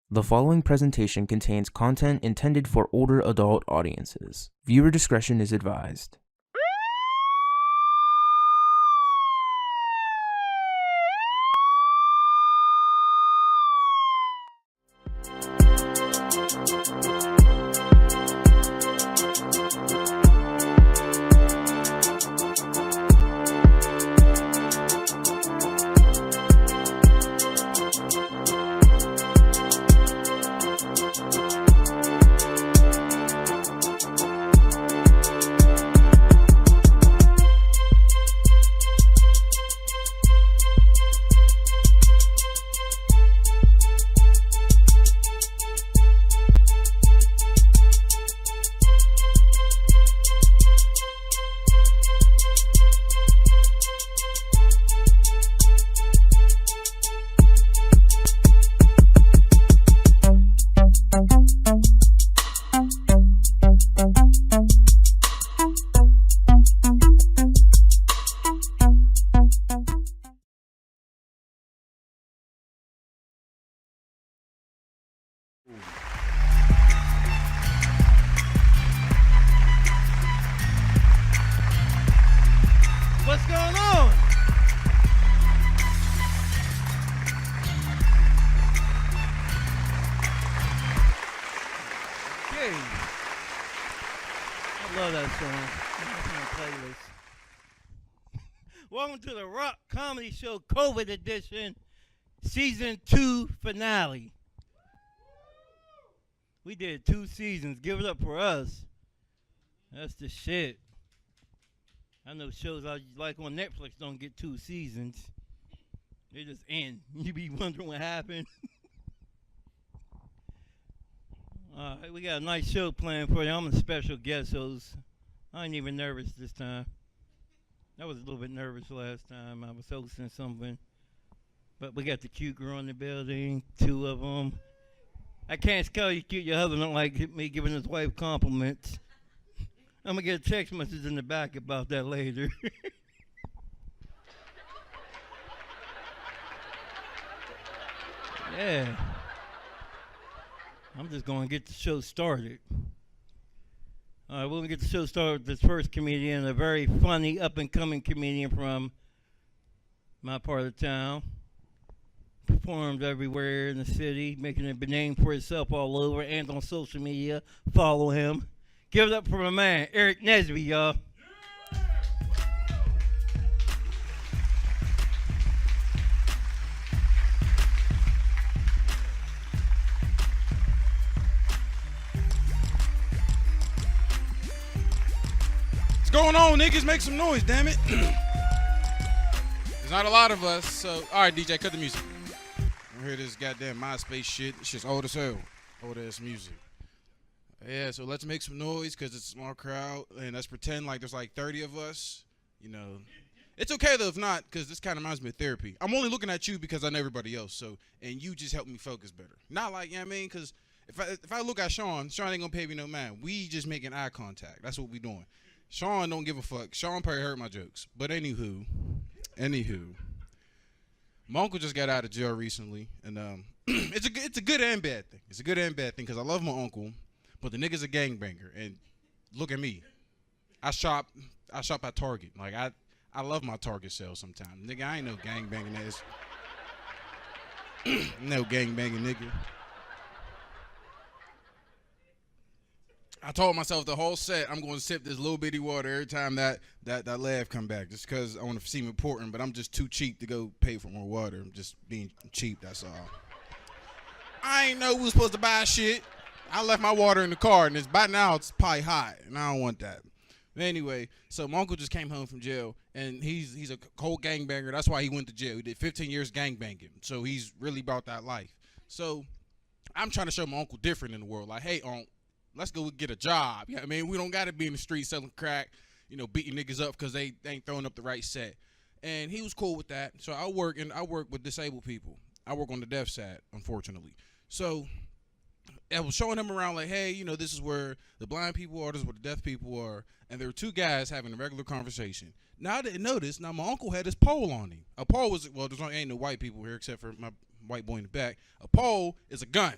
The following presentation contains content intended for older adult audiences. Viewer discretion is advised. What's going on? Okay. I love that song. That's my playlist. Welcome to the Rock Comedy Show COVID edition, season 2 finale. We did 2 seasons. Give it up for us. That's the shit. I know shows I like on Netflix don't get 2 seasons. They just end. You be wondering what happened. Alright, we got a nice show planned for you. I'm a special guest host. I ain't even nervous this time. I was a little bit nervous last time. I was hosting something. But we got the cute girl in the building, 2 of them. I can't tell you cute. Your husband don't like me giving his wife compliments. I'm going to get a text message in the back about that later. Yeah. I'm just going to get the show started. All right, we're going to get the show started with this first comedian, a very funny, up-and-coming comedian from my part of town. Performed everywhere in the city, making a name for himself all over and on social media. Follow him. Give it up for my man, Eric Nesby, y'all. What's going on, niggas? Make some noise, damn it. There's not a lot of us, so... Alright, DJ, cut the music. I hear this goddamn MySpace shit. This shit's old as hell. Old ass music. Yeah, so let's make some noise because it's a small crowd, and let's pretend like there's like 30 of us. You know, it's okay though if not, because this kind of reminds me of therapy. I'm only looking at you because I know everybody else, so and you just help me focus better. Not like, you know what I mean? Because if I look at Sean ain't gonna pay me no mind. We just making eye contact. That's what we doing. Sean don't give a fuck. Sean probably heard my jokes, but anywho, my uncle just got out of jail recently, and it's a good and bad thing. It's a good and bad thing because I love my uncle. But the nigga's a gangbanger, and look at me. I shop at Target. Like I love my Target sales sometimes. Nigga, I ain't no gangbanging ass. No gangbanging nigga. I told myself the whole set I'm gonna sip this little bitty water every time that laugh come back, just cause I wanna seem important, but I'm just too cheap to go pay for more water. I'm just being cheap, that's all. I ain't know we was supposed to buy shit. I left my water in the car, and by now it's probably hot, and I don't want that. But anyway, so my uncle just came home from jail, and he's a cold gangbanger. That's why he went to jail. He did 15 years gangbanging, so he's really about that life. So I'm trying to show my uncle different in the world. Like, hey, Unc, let's go get a job. You know what I mean? We don't got to be in the street selling crack, you know, beating niggas up because they ain't throwing up the right set. And he was cool with that. So I work with disabled people. I work on the deaf side, unfortunately. So I was showing him around like, hey, you know, this is where the blind people are, this is where the deaf people are. And there were 2 guys having a regular conversation. Now, I didn't notice. Now, my uncle had his pole on him. A pole was, well, ain't no white people here except for my white boy in the back. A pole is a gun.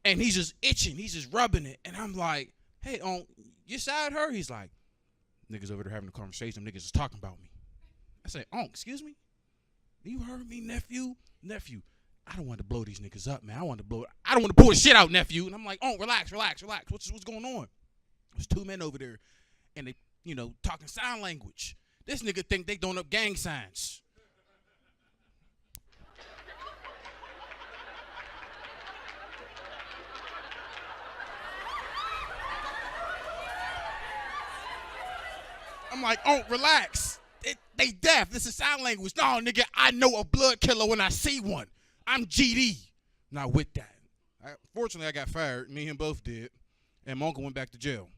And he's just itching. He's just rubbing it. And I'm like, hey, you side her? He's like, niggas over there having a conversation. Niggas is talking about me. I say, excuse me? You heard me, nephew? Nephew, I don't want to blow these niggas up, man. I don't want to pull the shit out, nephew. And I'm like, relax. What's going on? There's two men over there, and they, talking sign language. This nigga think they throwing up gang signs. I'm like, relax. They deaf. This is sign language. No, nigga, I know a blood killer when I see one. I'm GD. Not with that. Fortunately, I got fired. Me and him both did. And my uncle went back to jail.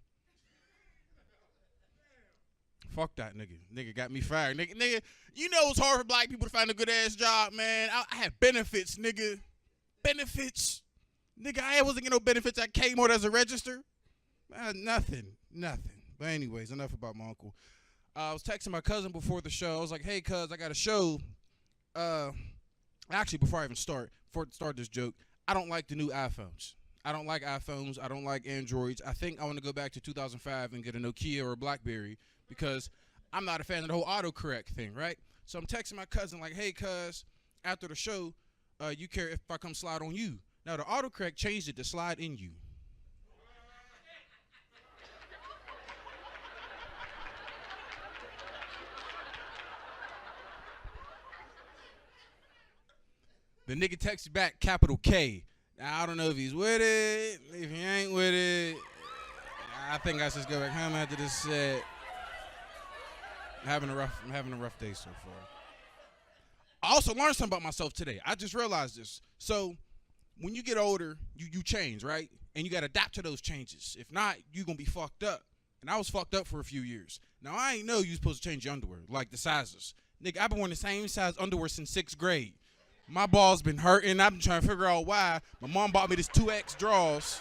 Fuck that nigga. Nigga got me fired. Nigga, you know it's hard for black people to find a good-ass job, man. I had benefits, nigga. Benefits. Nigga, I wasn't getting no benefits at Kmart as a register. Nothing. But anyways, enough about my uncle. I was texting my cousin before the show. I was like, hey, cuz, I got a show. Actually, before I even start this joke, I don't like the new iPhones. I don't like iPhones. I don't like Androids. I think I want to go back to 2005 and get a Nokia or a BlackBerry because I'm not a fan of the whole autocorrect thing, right? So I'm texting my cousin like, hey, cuz, after the show, you care if I come slide on you? Now, the autocorrect changed it to slide in you. The nigga texted back, capital K. Now, I don't know if he's with it. If he ain't with it, I think I should just go back home after this set. I'm having a rough day so far. I also learned something about myself today. I just realized this. So when you get older, you change, right? And you got to adapt to those changes. If not, you're going to be fucked up. And I was fucked up for a few years. Now, I ain't know you supposed to change your underwear, like the sizes. Nigga, I've been wearing the same size underwear since 6th grade. My balls been hurting. I've been trying to figure out why. My mom bought me this 2X draws.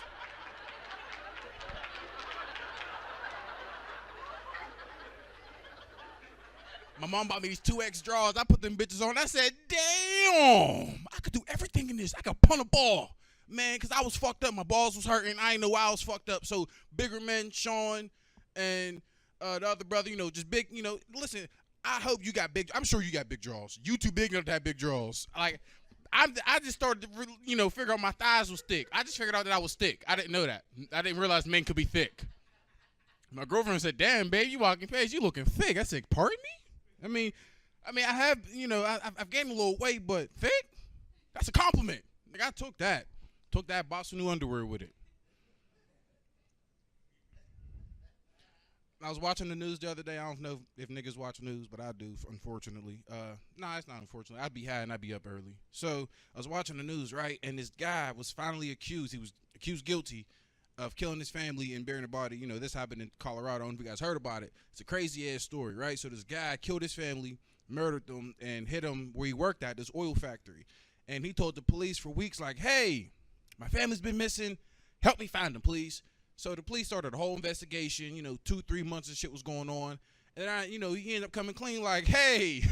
My mom bought me these 2X draws. I put them bitches on. I said, damn, I could do everything in this. I could punt a ball. Man, because I was fucked up. My balls was hurting. I didn't know why I was fucked up. So bigger men, Sean, and the other brother, just big, listen, I hope you got big. I'm sure you got big draws. You too big enough to have big draws. Like, I just started to, figure out my thighs was thick. I just figured out that I was thick. I didn't know that. I didn't realize men could be thick. My girlfriend said, damn, babe, you walking fast. You looking thick. I said, pardon me? I mean, I have, I've gained a little weight, but thick? That's a compliment. Like, I took that. Bought some new underwear with it. I was watching the news the other day. I don't know if niggas watch news, but I do, unfortunately. It's not unfortunately. I'd be high and I'd be up early. So I was watching the news, right? And this guy was finally accused. He was accused guilty of killing his family and burying the body. This happened in Colorado. I don't know if you guys heard about it. It's a crazy-ass story, right? So this guy killed his family, murdered them, and hit them where he worked at, this oil factory. And he told the police for weeks, like, hey, my family's been missing. Help me find them, please. So the police started a whole investigation, 2-3 months of shit was going on. And he ended up coming clean like, hey,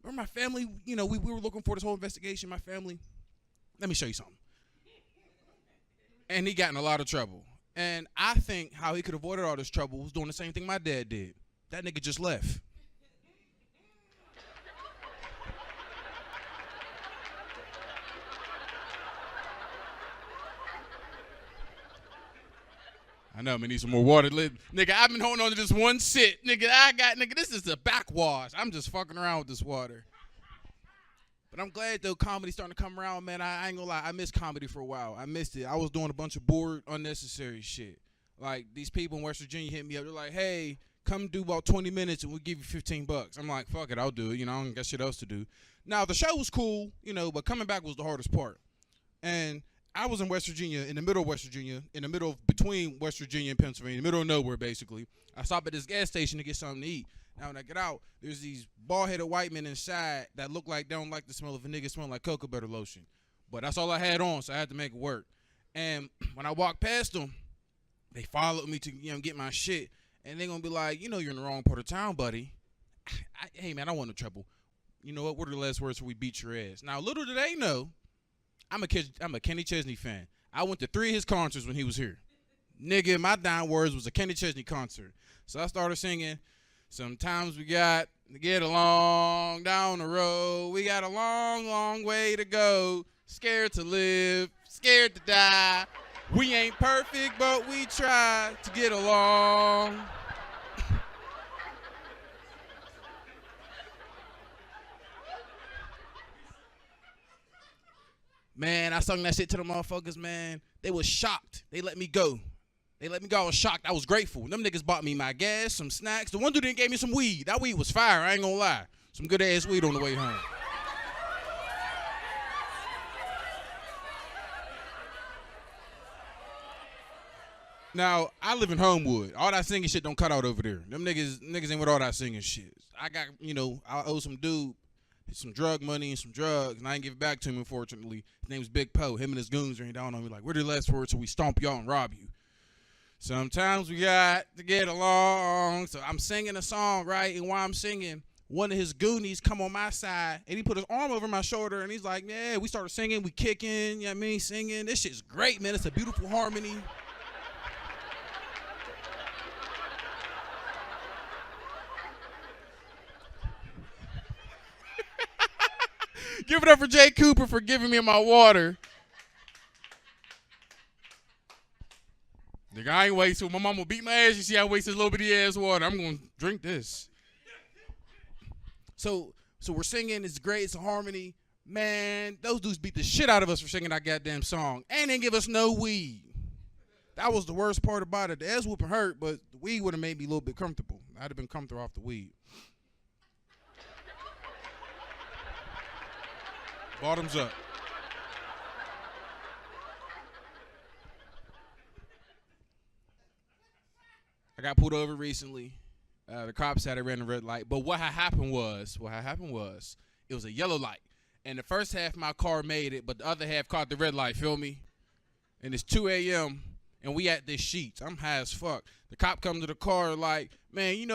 remember my family, we were looking for this whole investigation, my family. Let me show you something. And he got in a lot of trouble. And I think how he could have avoided all this trouble was doing the same thing my dad did. That nigga just left. I know, man, need some more water. Nigga, I've been holding on to this one sit. Nigga, this is a backwash. I'm just fucking around with this water. But I'm glad, though, comedy's starting to come around, man. I ain't gonna lie. I missed comedy for a while. I missed it. I was doing a bunch of bored, unnecessary shit. Like, these people in West Virginia hit me up. They're like, hey, come do about 20 minutes and we'll give you $15. I'm like, fuck it, I'll do it. I don't got shit else to do. Now, the show was cool, but coming back was the hardest part. And I was in West Virginia, in the middle of West Virginia, between West Virginia and Pennsylvania, in the middle of nowhere, basically. I stopped at this gas station to get something to eat. Now, when I get out, there's these bald-headed white men inside that look like they don't like the smell of a nigga smelling like cocoa butter lotion. But that's all I had on, so I had to make it work. And when I walked past them, they followed me to get my shit. And they're going to be like, you're in the wrong part of town, buddy. Hey, man, I want no trouble. You know what? What are the last words before we beat your ass? Now, little do they know, I'm a Kenny Chesney fan. I went to 3 of his concerts when he was here. Nigga, my dying words was a Kenny Chesney concert. So I started singing, sometimes we got to get along down the road. We got a long, long way to go. Scared to live, scared to die. We ain't perfect, but we try to get along. Man, I sung that shit to the motherfuckers, man. They was shocked. They let me go. I was shocked. I was grateful. Them niggas bought me my gas, some snacks. The one dude didn't gave me some weed. That weed was fire. I ain't gonna lie. Some good ass weed on the way home. Now, I live in Homewood. All that singing shit don't cut out over there. Them niggas ain't with all that singing shit. I got, I owe some dude some drug money and some drugs, and I ain't give it back to him, unfortunately. His name was Big Poe. Him and his goons ran down on me like, where the last word so we stomp y'all and rob you. Sometimes we got to get along. So I'm singing a song, right? And while I'm singing, one of his goonies come on my side, and he put his arm over my shoulder, and he's like, yeah, we started singing, we kicking, you know what I mean, singing. This shit's great, man. It's a beautiful harmony. Give it up for Jay Cooper for giving me my water. Nigga, I ain't wasting. My mama beat my ass. You see I waste this little bitty ass water. I'm going to drink this. So we're singing. It's great. It's a harmony. Man, those dudes beat the shit out of us for singing that goddamn song. And they give us no weed. That was the worst part about it. The ass whooping hurt, but the weed would have made me a little bit comfortable. I'd have been comfortable off the weed. Bottoms up. I got pulled over recently. The cops had I ran a red light. But what had happened was, it was a yellow light. And the first half of my car made it, but the other half caught the red light, feel me? And it's 2 a.m., and we at this Sheets. I'm high as fuck. The cop comes to the car like, man, you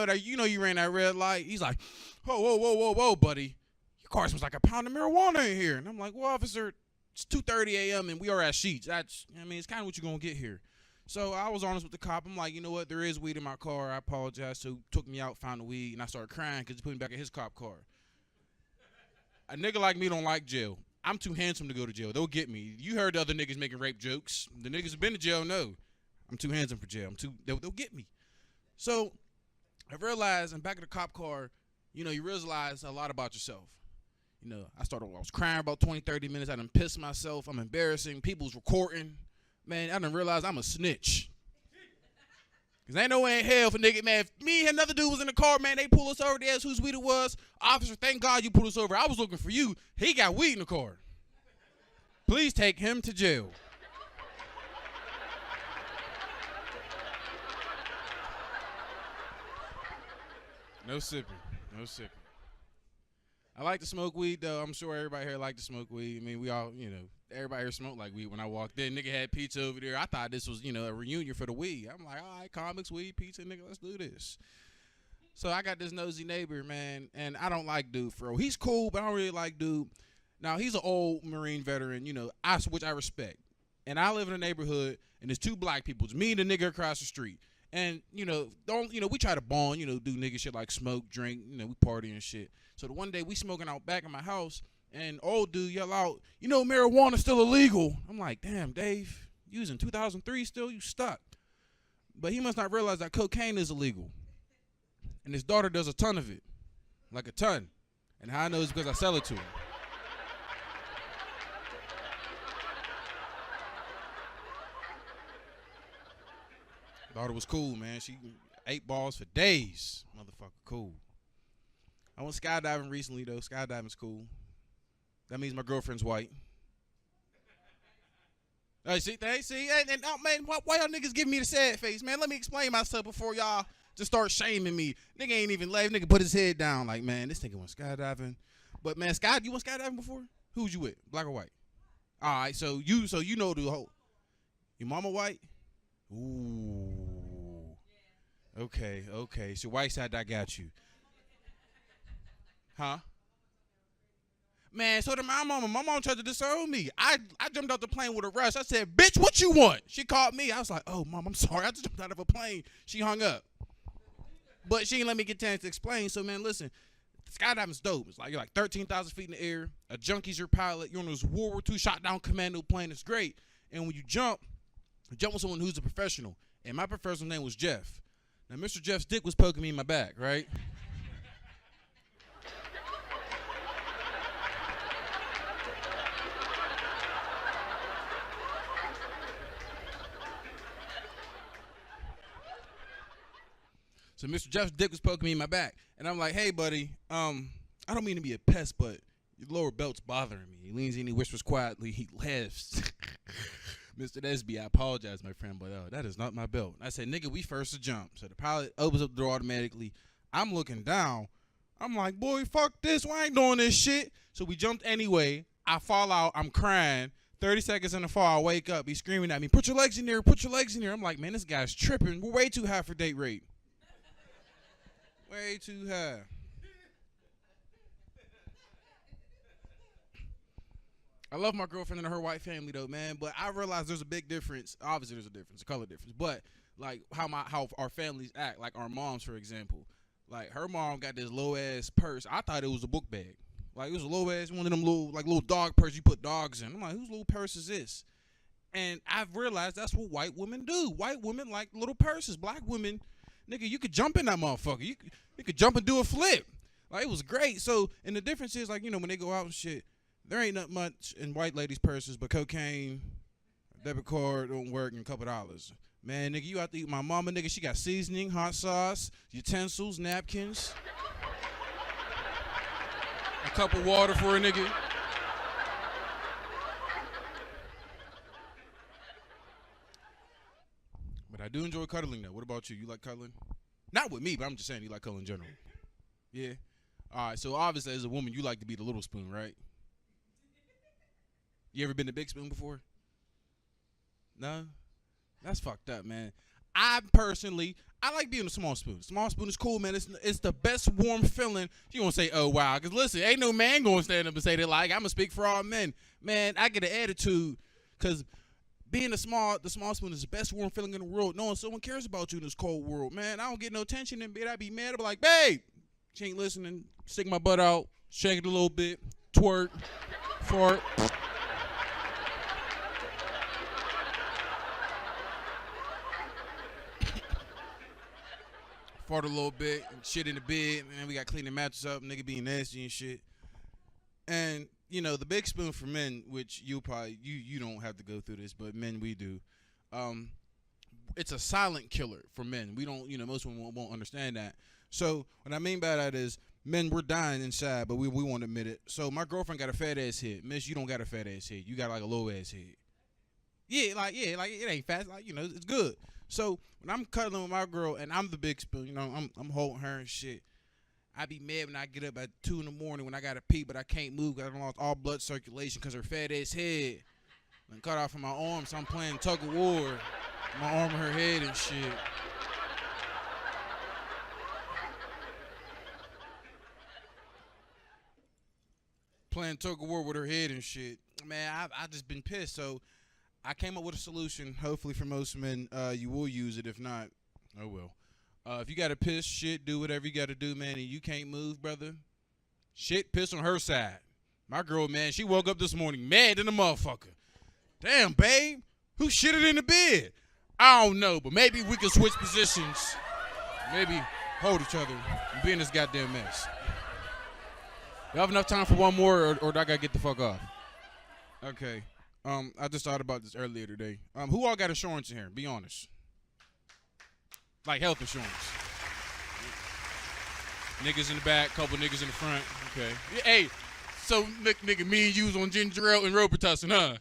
ran that red light. He's like, whoa, buddy. Your car smells like a pound of marijuana in here. And I'm like, well, officer, it's 2:30 a.m. and we are at Sheets. It's kind of what you're going to get here. So I was honest with the cop. I'm like, you know what? There is weed in my car. I apologize. So he took me out, found the weed, and I started crying because he put me back in his cop car. A nigga like me don't like jail. I'm too handsome to go to jail. They'll get me. You heard the other niggas making rape jokes. The niggas who've been to jail know. I'm too handsome for jail. They'll get me. So I realized, I'm back in the cop car, you realize a lot about yourself. I was crying about 20, 30 minutes. I done pissed myself. I'm embarrassing. People's recording. Man, I done realized I'm a snitch. Because ain't no way in hell for nigga, man, if me and another dude was in the car, man, they pull us over, they asked whose weed it was. Officer, thank God you pulled us over. I was looking for you. He got weed in the car. Please take him to jail. No sipping. I like to smoke weed, though. I'm sure everybody here like to smoke weed. I mean, we all, everybody here smoked like weed when I walked in. Nigga had pizza over there. I thought this was, a reunion for the weed. I'm like, all right, comics, weed, pizza, nigga, let's do this. So I got this nosy neighbor, man, and I don't like dude, for real. He's cool, but I don't really like dude. Now, he's an old Marine veteran, which I respect. And I live in a neighborhood, and there's 2 black people. It's me and the nigga across the street. And, we try to bond, do nigga shit like smoke, drink, we party and shit. So the one day we smoking out back in my house, and old dude yell out, marijuana's still illegal. I'm like, damn, Dave, you was in 2003 still? You stuck. But he must not realize that cocaine is illegal. And his daughter does a ton of it. Like a ton. And how I know is because I sell it to him. Daughter was cool, man. She ate balls for days. Motherfucker, cool. I went skydiving recently, though. Skydiving's cool. That means my girlfriend's white. See, and man, why y'all niggas giving me the sad face, man? Let me explain myself before y'all just start shaming me. Nigga ain't even left. Nigga put his head down like, man, this nigga went skydiving. But man, you went skydiving before? Who's you with? Black or white? All right, so you know the whole. Your mama white? Ooh. Okay. So white side, I got you. Huh? Man, so did my mama. My mom tried to disown me. I jumped out the plane with a rush. I said, bitch, what you want? She called me. I was like, oh, mom, I'm sorry. I just jumped out of a plane. She hung up. But she didn't let me get a chance to explain. So, man, listen, skydiving's dope. It's like you're like 13,000 feet in the air. A junkie's your pilot. You're on this World War II shot down commando plane. It's great. And when you jump with someone who's a professional. And my professional name was Jeff. Now, Mr. Jeff's dick was poking me in my back, right? So Mr. Jeff's dick was poking me in my back. And I'm like, hey, buddy, I don't mean to be a pest, but your lower belt's bothering me. He leans in, he whispers quietly, he laughs. Mr. Nesby, I apologize, my friend, but that is not my belt. I said, nigga, we first to jump. So the pilot opens up the door automatically. I'm looking down. I'm like, boy, fuck this. Why I ain't doing this shit? So we jumped anyway. I fall out. I'm crying. 30 seconds in the fall, I wake up. He's screaming at me, put your legs in there, put your legs in there. I'm like, man, this guy's tripping. We're way too high for date rate. Way too high. I love my girlfriend and her white family though, man. But I realize there's a big difference. Obviously, there's a difference, a color difference. But like how our families act, like our moms, for example. Like her mom got this low ass purse. I thought it was a book bag. Like it was a low ass one of them little dog purse you put dogs in. I'm like, whose little purse is this? And I've realized that's what white women do. White women like little purses. Black women, nigga, you could jump in that motherfucker. You could jump and do a flip. Like it was great. So and the difference is like, you know, when they go out and shit, there ain't not much in white ladies' purses but cocaine, debit card don't work, and a couple dollars. Man, nigga, you out to eat my mama, nigga. She got seasoning, hot sauce, utensils, napkins, a cup of water for a nigga. But I do enjoy cuddling, though. What about you? You like cuddling? Not with me, but I'm just saying you like cuddling in general. Yeah? All right, so obviously as a woman, you like to be the little spoon, right? You ever been to Big Spoon before? No? That's fucked up, man. I like being a small spoon. Small spoon is cool, man. It's the best warm feeling. You gonna say, oh, wow. Because listen, ain't no man gonna stand up and say that like, I'm gonna speak for all men. Man, I get an attitude because being the small spoon is the best warm feeling in the world. Knowing someone cares about you in this cold world. Man, I don't get no attention in bed. I be mad. I be like, babe, she ain't listening. Stick my butt out. Shake it a little bit. Twerk. Fart. Fart a little bit and shit in the bed, man. We got to clean the mattress up, nigga being nasty and shit. And, you know, the Big Spoon for men, which you don't have to go through this, but men, we do. It's a silent killer for men. We don't, you know, most women won't understand that. So what I mean by that is men, we're dying inside, but we won't admit it. So my girlfriend got a fat ass head. Miss, you don't got a fat ass head. You got like a low ass head. Yeah, like it ain't fat. Like, you know, it's good. So when I'm cuddling with my girl and I'm the big spoon, you know, I'm holding her and shit. I be mad when I get up at 2 a.m. when I gotta pee, but I can't move because I lost all blood circulation because her fat ass head and cut off from my arm. So I'm playing tug of war, my arm and her head and shit. Playing tug of war with her head and shit. Man, I just been pissed. So I came up with a solution. Hopefully for most men, you will use it. If not, oh well. If you got to piss, shit, do whatever you got to do, man, and you can't move, brother, shit, piss on her side. My girl, man, she woke up this morning mad than a motherfucker. Damn, babe, who shitted in the bed? I don't know, but maybe we can switch positions. Maybe hold each other and be in this goddamn mess. You have enough time for one more, or do I got to get the fuck off? Okay. I just thought about this earlier today. Who all got insurance in here? Be honest. Like health insurance. Niggas in the back, couple niggas in the front. Okay. Hey, so nigga, me and you was on ginger ale and Robitussin, huh?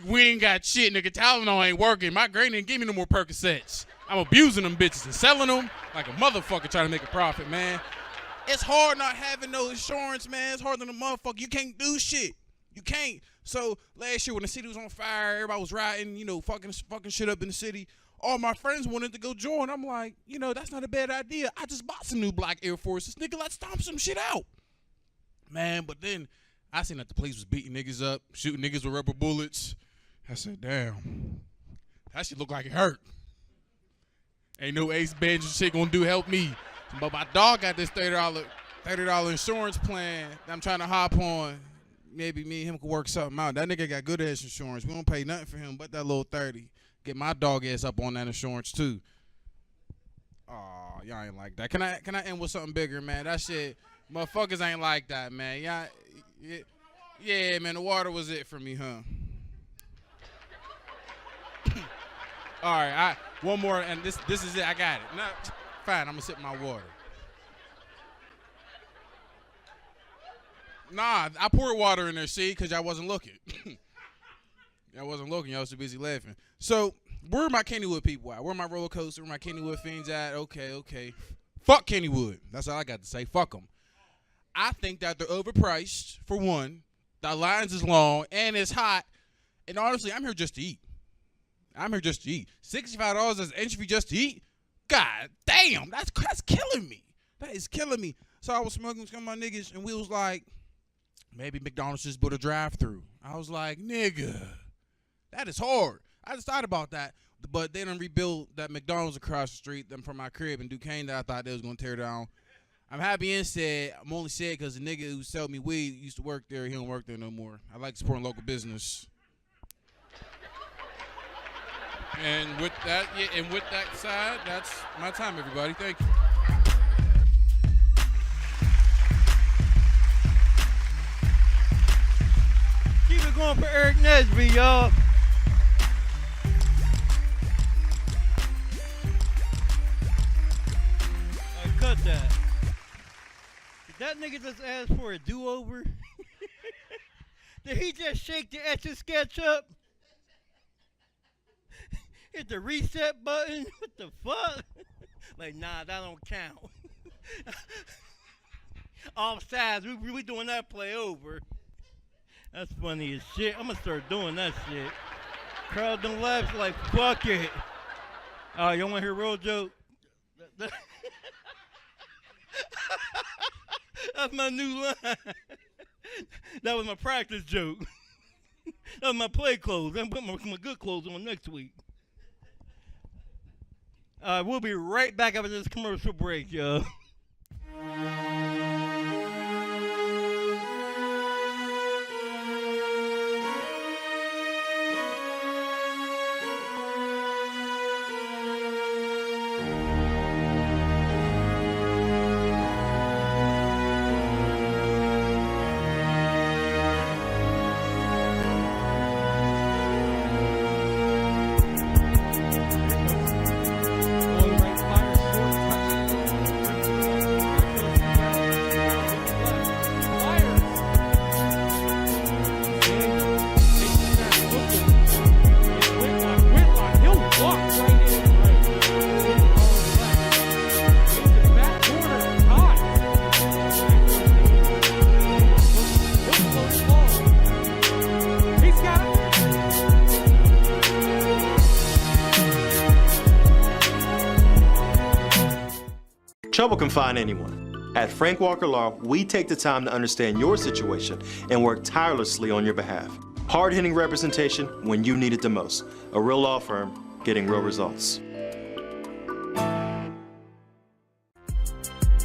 We ain't got shit, nigga. Tylenol ain't working. My granny didn't give me no more Percocets. I'm abusing them bitches and selling them like a motherfucker trying to make a profit, man. It's hard not having no insurance, man. It's hard than a motherfucker. You can't do shit. You can't. So last year when the city was on fire, everybody was rioting, you know, fucking shit up in the city. All my friends wanted to go join. I'm like, you know, that's not a bad idea. I just bought some new black Air Forces. Nigga, let's stomp some shit out. Man, but then I seen that the police was beating niggas up, shooting niggas with rubber bullets. I said, damn, that shit look like it hurt. Ain't no Ace Bench shit gonna help me. But my dog got this $30 insurance plan that I'm trying to hop on. Maybe me and him could work something out. That nigga got good ass insurance. We don't pay nothing for him but that little 30. Get my dog ass up on that insurance too. Oh, y'all ain't like that. Can I end with something bigger, man? That shit, motherfuckers ain't like that, man. Yeah, man. The water was it for me, huh? All right, one more, and this is it. I got it. No, fine, I'm gonna sip my water. Nah, I poured water in there, see, because y'all wasn't looking. Y'all wasn't looking. Y'all was too busy laughing. So, where are my Kennywood people at? Where are my roller coaster? Where are my Kennywood fiends at? Okay. Fuck Kennywood. That's all I got to say. Fuck them. I think that they're overpriced, for one. The lines is long, and it's hot. And honestly, I'm here just to eat. $65 as entry just to eat? God damn, that's killing me. That is killing me. So I was smoking with some of my niggas, and we was like, maybe McDonald's just put a drive-through. I was like, nigga, that is hard. I just thought about that. But they done rebuilt that McDonald's across the street from my crib in Duquesne that I thought they was going to tear down. I'm happy and sad. I'm only sad because the nigga who sold me weed used to work there. He don't work there no more. I like supporting local business. And with that side, that's my time, everybody. Thank you. Keep it going for Eric Nesby, y'all. Alright, cut that. Did that nigga just ask for a do-over? Did he just shake the Etch-a-Sketch up? Hit the reset button? What the fuck? Like, nah, that don't count. Offsides, we doing that play over. That's funny as shit. I'm gonna start doing that shit. Crowd don't laugh, like, fuck it. You wanna hear a real joke? That's my new line. That was my practice joke. That was my play clothes. I'm putting my good clothes on next week. We'll be right back after this commercial break, y'all. Trouble can find anyone. At Frank Walker Law, we take the time to understand your situation and work tirelessly on your behalf. Hard-hitting representation when you need it the most. A real law firm getting real results.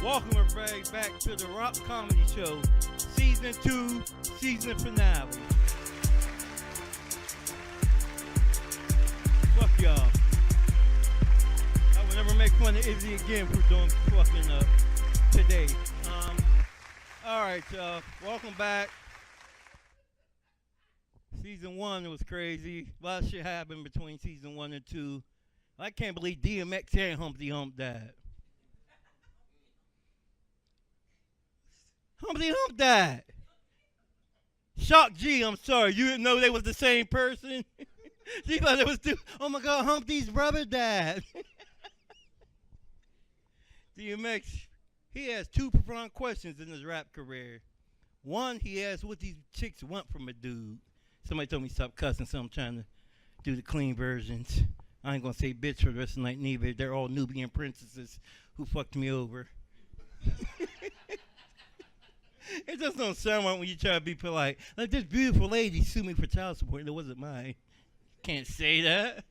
Welcome everybody back to the Rock Comedy Show, Season 2, Season Finale. Fuck y'all. I will never make fun of Izzy again for doing fucking up today. Alright, y'all. Welcome back. Season 1 was crazy. A lot of shit happened between Season 1 and 2. I can't believe DMX and Humpty Hump died. Humpty Hump died. Shock G, I'm sorry. You didn't know they was the same person? She thought it was two. Oh my God, Humpty's brother died. DMX, he has two profound questions in his rap career. One, he asked what these chicks want from a dude. Somebody told me stop cussing, so I'm trying to do the clean versions. I ain't gonna say bitch for the rest of the night neither. They're all Nubian princesses who fucked me over. It just don't sound right when you try to be polite. Like, this beautiful lady sued me for child support, and it wasn't mine. Can't say that.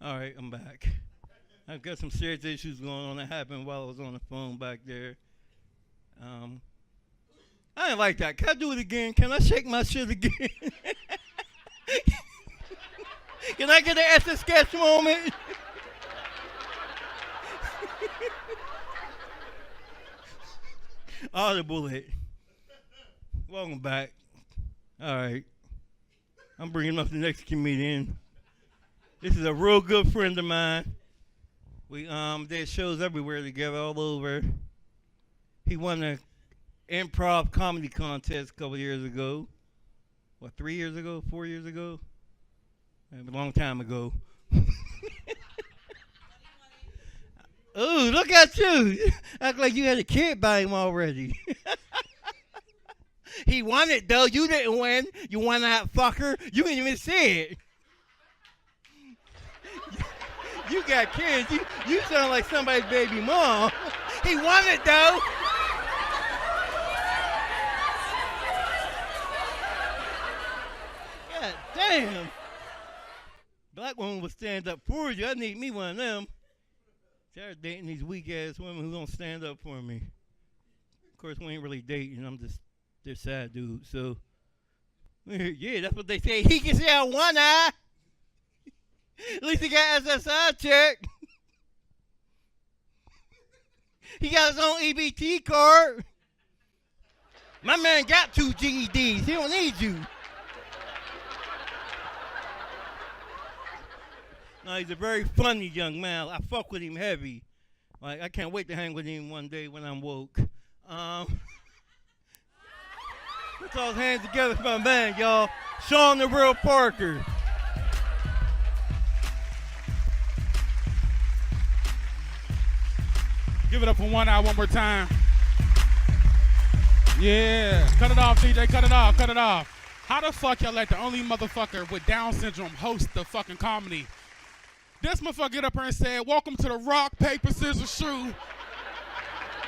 All right, I'm back. I've got some serious issues going on that happened while I was on the phone back there. I didn't like that. Can I do it again? Can I shake my shit again? Can I get an Etch Sketch moment? Audible it. Welcome back. All right. I'm bringing up the next comedian. This is a real good friend of mine. We did shows everywhere together, all over. He won an improv comedy contest a couple years ago. What, 3 years ago? 4 years ago? A long time ago. Ooh, look at you. Act like you had a kid by him already. He won it, though. You didn't win. You won that fucker. You didn't even see it. You got kids. You sound like somebody's baby mom. He won it, though. God damn. Black woman will stand up for you. I need me one of them. Tired of dating these weak-ass women who don't stand up for me. Of course, we ain't really dating. I'm just this sad dude. So, yeah, that's what they say. He can see out one eye. At least he got SSI check. He got his own EBT card. My man got 2 GEDs. He don't need you. No, he's a very funny young man. I fuck with him heavy. Like, I can't wait to hang with him one day when I'm woke. Let's all hands together for my man, y'all. Sean the Real Parker. Give it up for one eye one more time. Yeah. Cut it off, DJ. Cut it off. Cut it off. How the fuck y'all let the only motherfucker with Down syndrome host the fucking comedy? This motherfucker get up here and said, welcome to the rock, paper, scissors, shoe.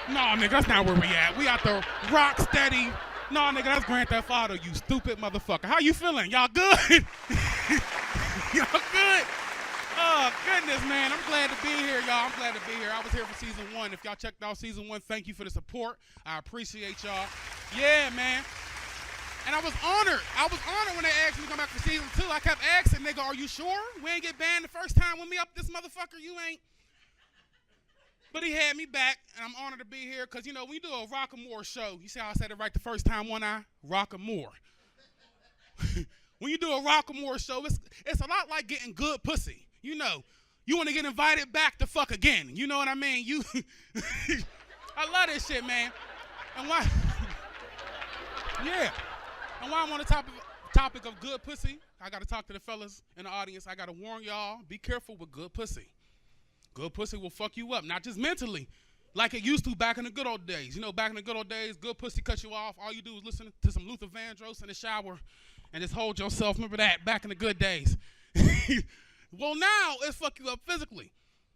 No, nigga, that's not where we at. We out the rock steady. No, nigga, that's Grand Theft Auto, you stupid motherfucker. How you feeling? Y'all good? Y'all good? Oh, goodness, man. I'm glad to be here, y'all. I'm glad to be here. I was here for season 1. If y'all checked out season 1, thank you for the support. I appreciate y'all. Yeah, man. And I was honored. When they asked me to come back for season 2. I kept asking, nigga, are you sure? We ain't get banned the first time with me up this motherfucker. You ain't. But he had me back, and I'm honored to be here because, you know, when you do a Rockamore show, you see how I said it right the first time, one eye? Rockamore. When you do a Rockamore show, it's a lot like getting good pussy. You know, you want to get invited back to fuck again. You know what I mean? I love this shit, man. And why? Yeah. And while I'm on the topic of good pussy, I got to talk to the fellas in the audience. I got to warn y'all, be careful with good pussy. Good pussy will fuck you up, not just mentally, like it used to back in the good old days. You know, back in the good old days, good pussy cuts you off. All you do is listen to some Luther Vandross in the shower and just hold yourself. Remember that, back in the good days. Well, now it's fuck you up physically.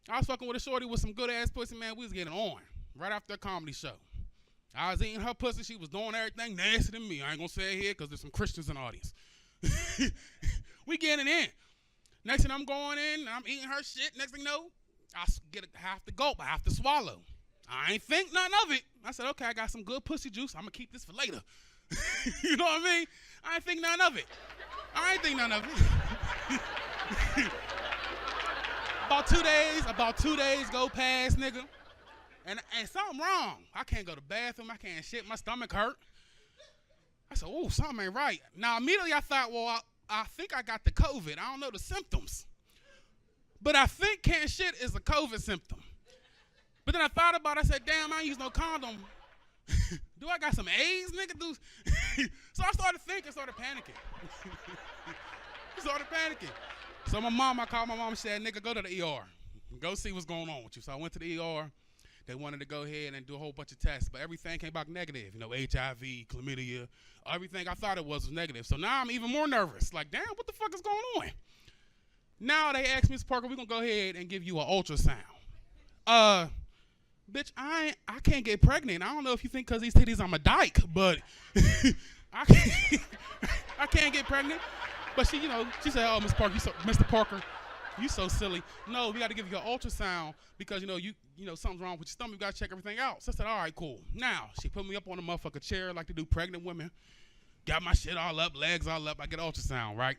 I was fucking with a shorty with some good-ass pussy, man. We was getting on right after a comedy show. I was eating her pussy. She was doing everything nasty than me. I ain't going to say it here because there's some Christians in the audience. We getting in. Next thing I'm going in, I'm eating her shit. Next thing you know, I get a half the gulp. I have to swallow. I ain't think nothing of it. I said, okay, I got some good pussy juice. I'm going to keep this for later. You know what I mean? I ain't think nothing of it. About two days go past, nigga. And something wrong. I can't go to the bathroom. I can't shit. My stomach hurt. I said, oh, something ain't right. Now, immediately I thought, well, I think I got the COVID. I don't know the symptoms. But I think can't shit is a COVID symptom. But then I thought about it. I said, damn, I ain't use no condom. Do I got some AIDS, nigga? So I started thinking, started panicking. So I called my mom and said, nigga, go to the ER. Go see what's going on with you. So I went to the ER. They wanted to go ahead and do a whole bunch of tests, but everything came back negative. You know, HIV, chlamydia, everything I thought it was negative. So now I'm even more nervous. Like, damn, what the fuck is going on? Now they asked me, Mr. Parker, we're going to go ahead and give you an ultrasound. bitch, I can't get pregnant. I don't know if you think because these titties I'm a dyke, but I can't get pregnant. But she, she said, oh, Mr. Parker, you so silly. No, we got to give you an ultrasound because, you something's wrong with your stomach. You got to check everything out. So I said, all right, cool. Now, she put me up on a motherfucker chair like they do pregnant women. Got my shit all up, legs all up. I get an ultrasound, right?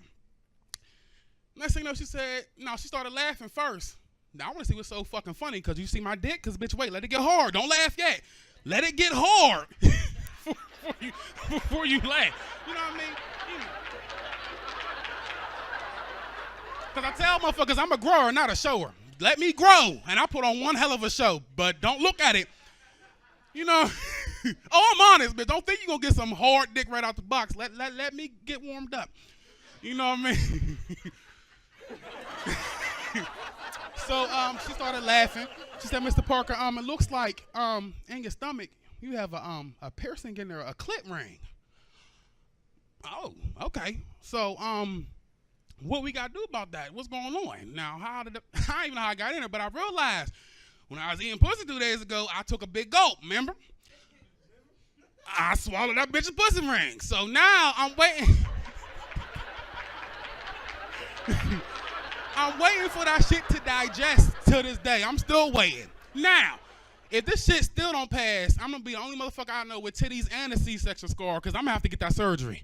Next thing you know, she said, no, she started laughing first. Now, I want to see what's so fucking funny because you see my dick? Because, bitch, wait, let it get hard. Don't laugh yet. Let it get hard before you laugh. You know what I mean? Because I tell motherfuckers I'm a grower, not a shower. Let me grow, and I put on one hell of a show, but don't look at it. Oh, I'm honest, but don't think you're going to get some hard dick right out the box. Let me get warmed up. You know what I mean? So she started laughing. She said, Mr. Parker, it looks like in your stomach you have a piercing in there, a clit ring. Oh, okay. So what we got to do about that? What's going on? Now, I don't even know how I got in there, but I realized when I was eating pussy 2 days ago, I took a big gulp, remember? I swallowed that bitch's pussy ring. So now I'm waiting. I'm waiting for that shit to digest to this day. I'm still waiting. Now, if this shit still don't pass, I'm going to be the only motherfucker I know with titties and a C-section scar because I'm going to have to get that surgery.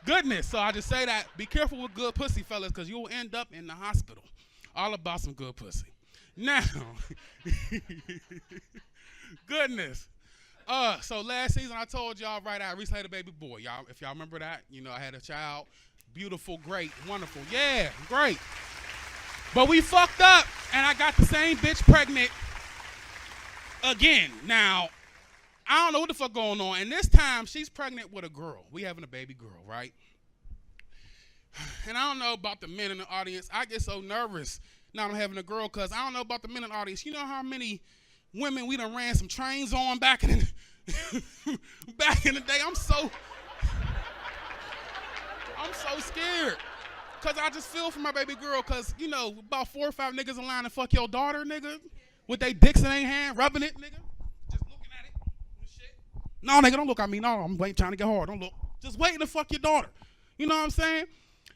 Goodness. So I just say that. Be careful with good pussy, fellas, because you'll end up in the hospital. All about some good pussy. Now, goodness. So last season I told y'all, right, I recently had a baby boy. Y'all, if y'all remember that, I had a child. Beautiful, great, wonderful. Yeah, great. But we fucked up, and I got the same bitch pregnant again. Now, I don't know what the fuck going on. And this time, she's pregnant with a girl. We having a baby girl, right? And I don't know about the men in the audience. I get so nervous now I'm having a girl because I don't know about the men in the audience. You know how many women we done ran some trains on back in the day? I'm so scared. Because I just feel for my baby girl because, about 4 or 5 niggas in line to fuck your daughter, nigga, with they dicks in their hand, rubbing it, nigga. Just looking at it and shit. No, nigga, don't look at me. No, I'm waiting, trying to get hard. Don't look. Just waiting to fuck your daughter. You know what I'm saying?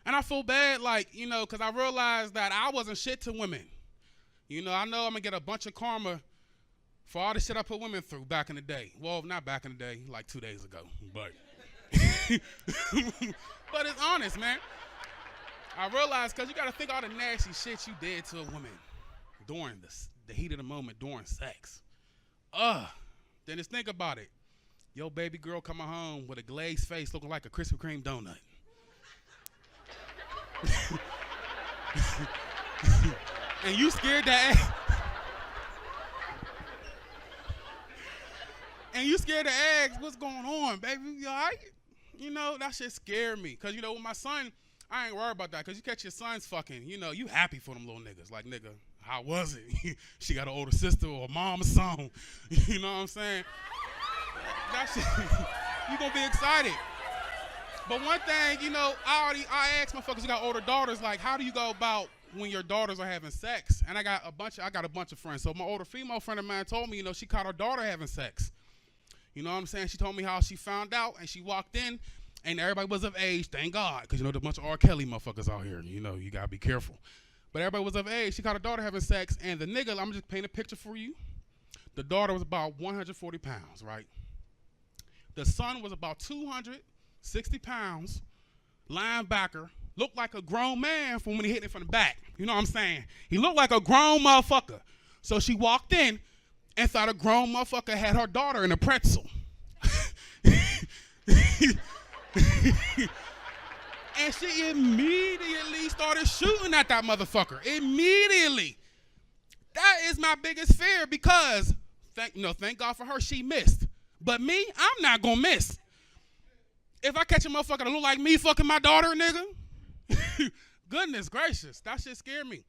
And I feel bad, because I realized that I wasn't shit to women. I know I'm going to get a bunch of karma for all the shit I put women through back in the day. Well, not back in the day, like 2 days ago, but but it's honest, man. I realized, because you got to think all the nasty shit you did to a woman during the heat of the moment, during sex. Then just think about it. Your baby girl coming home with a glazed face looking like a Krispy Kreme donut. And you scared to ask. And you scared to ask, what's going on, baby? You all right? That shit scared me. Because, with my son, I ain't worried about that. Because you catch your sons fucking, you happy for them little niggas. Like, nigga, how was it? She got an older sister or a mom or something. You know what I'm saying? That shit, you going to be excited. But one thing, I asked motherfuckers who got older daughters, like, how do you go about when your daughters are having sex? And I got a bunch of friends. So my older female friend of mine told me, she caught her daughter having sex. You know what I'm saying? She told me how she found out, and she walked in, and everybody was of age, thank God, because, there's a bunch of R. Kelly motherfuckers out here. You got to be careful. But everybody was of age. She caught her daughter having sex, and the nigga, I'm just paint a picture for you. The daughter was about 140 pounds, right? The son was about 260 pounds, linebacker, looked like a grown man from when he hit it from the back. You know what I'm saying? He looked like a grown motherfucker. So she walked in and thought a grown motherfucker had her daughter in a pretzel. And she immediately started shooting at that motherfucker. Immediately. That is my biggest fear because, thank God for her, she missed. But me, I'm not going to miss. If I catch a motherfucker that look like me fucking my daughter, nigga, goodness gracious, that shit scared me.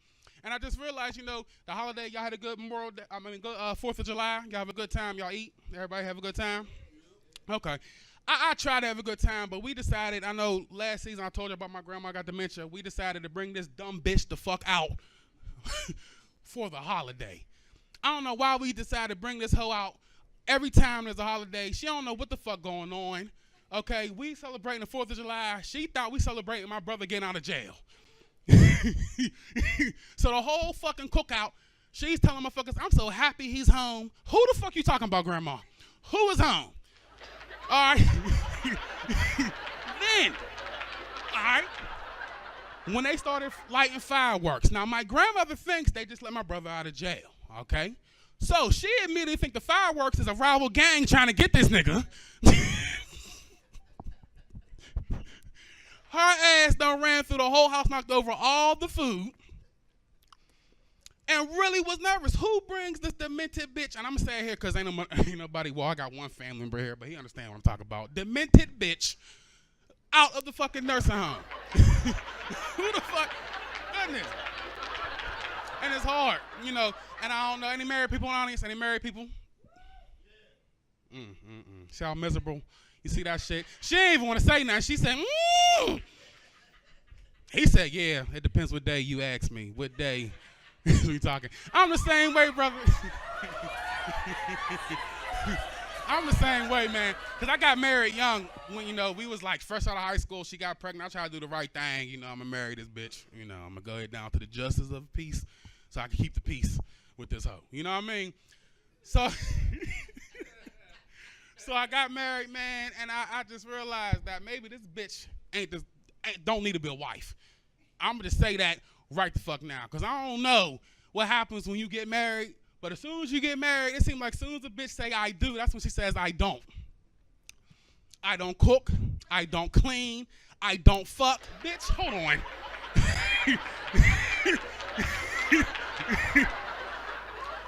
And I just realized, the holiday, y'all had a good 4th of July. Y'all have a good time. Y'all eat. Everybody have a good time? Okay. I try to have a good time, but we decided, I know last season I told you about my grandma got dementia. We decided to bring this dumb bitch the fuck out for the holiday. I don't know why we decided to bring this hoe out every time there's a holiday. She don't know what the fuck going on. Okay, we celebrating the 4th of July. She thought we celebrating my brother getting out of jail. So the whole fucking cookout, she's telling motherfuckers, I'm so happy he's home. Who the fuck you talking about, Grandma? Who is home? All right. Then, all right, when they started lighting fireworks. Now, my grandmother thinks they just let my brother out of jail, okay? So she immediately think the fireworks is a rival gang trying to get this nigga. Her ass done ran through the whole house, knocked over all the food, and really was nervous. Who brings this demented bitch? And I'm going to say it here because ain't nobody, well, I got one family member here, but he understand what I'm talking about. Demented bitch out of the fucking nursing home. Who the fuck? Goodness. And it's hard, you know. And I don't know, any married people in the audience? Any married people? See how miserable? You see that shit? She ain't even want to say nothing. She said, He said, yeah, it depends what day you ask me. What day we talking? I'm the same way, brother. I'm the same way, man. Because I got married young when, you know, we was like fresh out of high school. She got pregnant. I tried to do the right thing. You know, I'm going to marry this bitch. You know, I'm going to go ahead down to the justice of peace so I can keep the peace with this hoe. You know what I mean? So... So I got married, man, and I just realized that maybe this bitch don't need to be a wife. I'm going to say that right the fuck now, because I don't know what happens when you get married, but as soon as you get married, it seems like as soon as a bitch say I do, that's when she says I don't. I don't cook. I don't clean. I don't fuck. Bitch, hold on.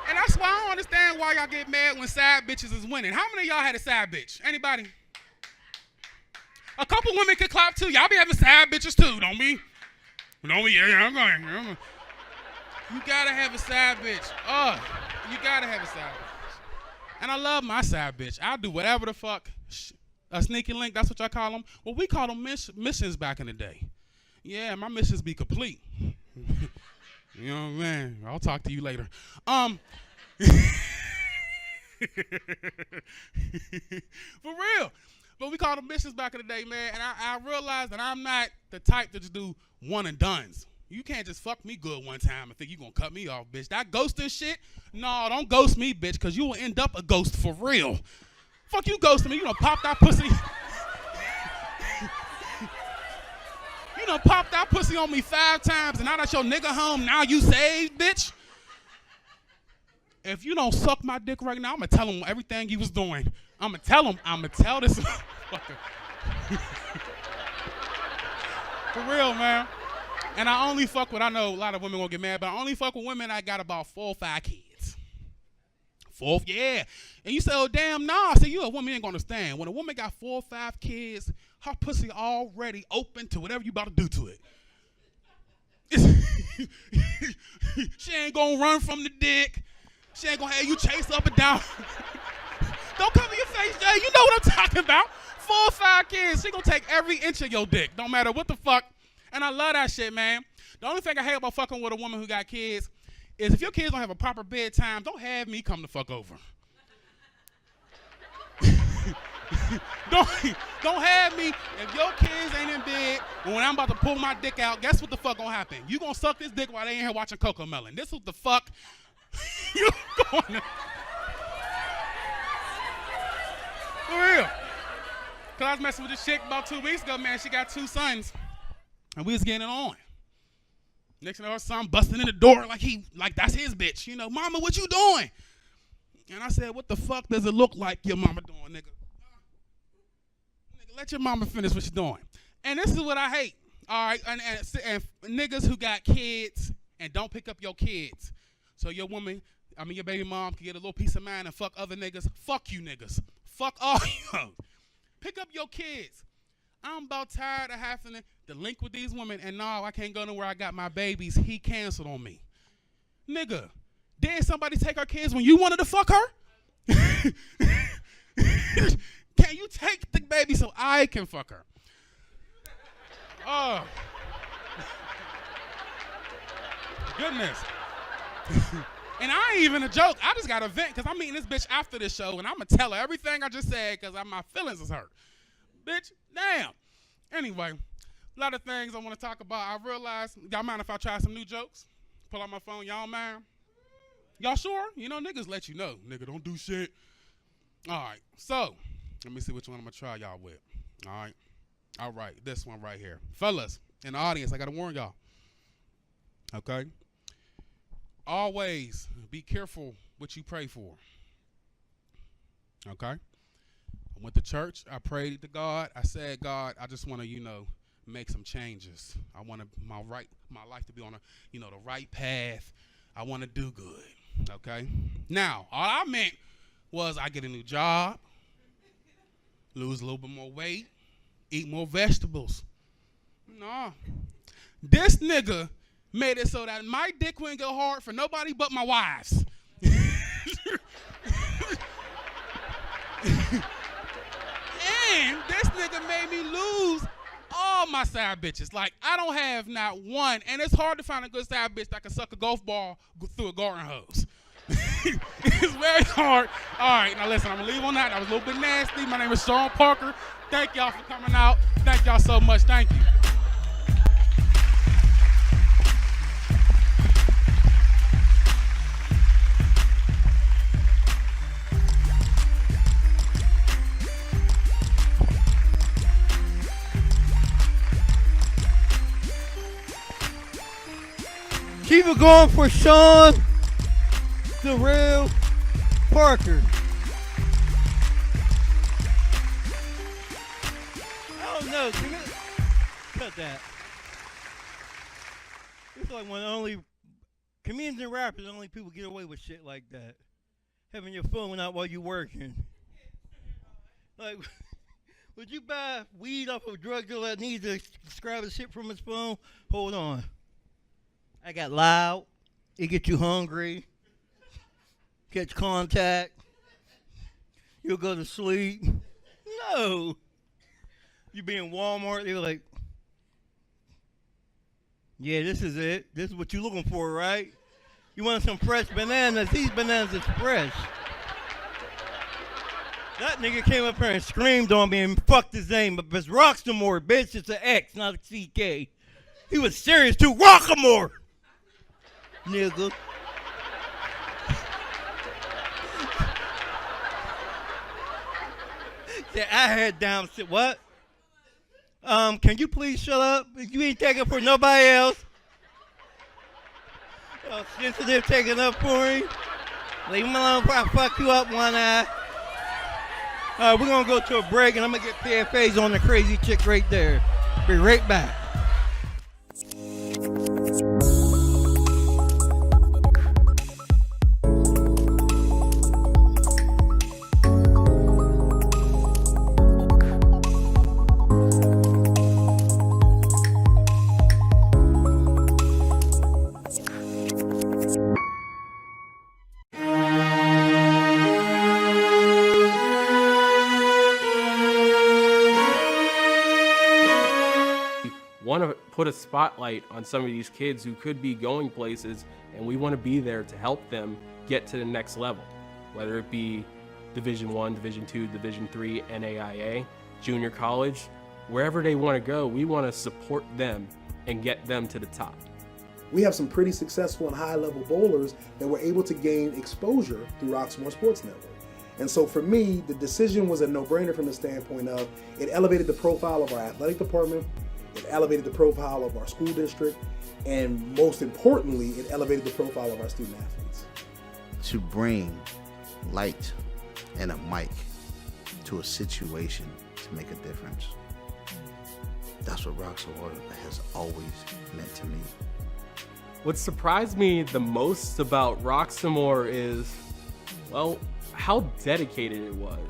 And that's why I don't understand why y'all get mad when side bitches is winning. How many of y'all had a side bitch? Anybody? A couple women can clap too. Y'all be having side bitches too, don't be? Don't be? Yeah, I'm going. You gotta have a side bitch. You gotta have a side bitch. And I love my side bitch. I'll do whatever the fuck. A sneaky link, that's what y'all call them? Well, we call them missions back in the day. Yeah, my missions be complete. You know what I'm saying? I'll talk to you later. For real. But we called them missions back in the day, man. And I realized that I'm not the type to just do one and dones. You can't just fuck me good one time and think you gonna cut me off, bitch. That ghosting shit? No, don't ghost me, bitch, because you will end up a ghost for real. Fuck you ghosting me. You done pop that pussy. You done popped that pussy on me 5 times, and now that your nigga home, now you saved, bitch. If you don't suck my dick right now, I'm going to tell him everything he was doing. I'm going to tell him. I'm going to tell this fucker. For real, man. And I only fuck with, I know a lot of women won't get mad, but I only fuck with women that got about 4 or 5 kids. 4, yeah. And you say, oh, damn, nah. See, you a woman, you ain't going to understand. When a woman got 4 or 5 kids, her pussy already open to whatever you about to do to it. She ain't gonna run from the dick. She ain't gonna have you chase up and down. Don't cover your face, Jay. You know what I'm talking about. 4 or 5 kids. She gonna take every inch of your dick, no matter what the fuck. And I love that shit, man. The only thing I hate about fucking with a woman who got kids is if your kids don't have a proper bedtime, don't have me come the fuck over. Don't have me if your kids ain't in bed when I'm about to pull my dick out. Guess what the fuck gonna happen? You gonna suck this dick while they ain't here watching Coco Melon. This is what the fuck you going to. For real. Cause I was messing with this chick about 2 weeks ago, man. She got 2 sons, and we was getting it on. Next thing, her son busting in the door like that's his bitch. You know, mama, what you doing? And I said, what the fuck does it look like your mama doing, nigga? Let your mama finish what she's doing. And this is what I hate. All right, and niggas who got kids and don't pick up your kids. So your your baby mom can get a little peace of mind and fuck other niggas. Fuck you niggas. Fuck all you. Pick up your kids. I'm about tired of having to link with these women, and no, I can't go nowhere. I got my babies. He canceled on me. Nigga, did somebody take her kids when you wanted to fuck her? Can you take the baby so I can fuck her? Oh. Goodness. And I ain't even a joke. I just got a vent because I'm meeting this bitch after this show, and I'm going to tell her everything I just said because my feelings is hurt. Bitch, damn. Anyway, a lot of things I want to talk about. I realized, y'all mind if I try some new jokes? Pull out my phone, y'all mind? Y'all sure? You know, niggas let you know. Nigga, don't do shit. All right, so let me see which one I'm going to try y'all with. All right, this one right here. Fellas, in the audience, I got to warn y'all. Okay? Always be careful what you pray for. Okay? I went to church. I prayed to God. I said, God, I just want to, make some changes. I want my life to be on the right path. I want to do good. Okay? Now, all I meant was I get a new job, lose a little bit more weight, eat more vegetables. No. This nigga made it so that my dick wouldn't go hard for nobody but my wives. And this nigga made me lose all my side bitches. Like, I don't have not one. And it's hard to find a good side bitch that can suck a golf ball through a garden hose. It's very hard. All right, now listen, I'm going to leave on that. That was a little bit nasty. My name is Sean Parker. Thank y'all for coming out. Thank y'all so much. Thank you. Keep it going for Sean, the real Parker. I don't know. Cut that. It's like when only comedians and rappers, only people get away with shit like that. Having your phone out while you're working. Like, would you buy weed off of a drug dealer that needs to describe the shit from his phone? Hold on. I got loud. It gets you hungry. Catch contact. You'll go to sleep. No. You be in Walmart. They're like, yeah, this is it. This is what you're looking for, right? You want some fresh bananas. These bananas is fresh. That nigga came up here and screamed on me and fucked his name. But it's Roxamore, bitch. It's an X, not a CK. He was serious too. Rockamore. Nigga. Yeah, I had down shit. What? Can you please shut up? You ain't taking for nobody else. Oh, sensitive taking up for him. Leave him alone before I fuck you up one eye. All right, we're gonna go to a break and I'm gonna get PFAs on the crazy chick right there. Be right back. Want to put a spotlight on some of these kids who could be going places, and we want to be there to help them get to the next level, whether it be Division I, Division II, Division III, NAIA, junior college, wherever they want to go, we want to support them and get them to the top. We have some pretty successful and high-level bowlers that were able to gain exposure through Roxamore Sports Network. And so for me, the decision was a no-brainer from the standpoint of it elevated the profile of our athletic department, it elevated the profile of our school district, and most importantly, it elevated the profile of our student athletes. To bring light and a mic to a situation to make a difference. That's what Roxamore has always meant to me. What surprised me the most about Roxamore is, well, how dedicated it was.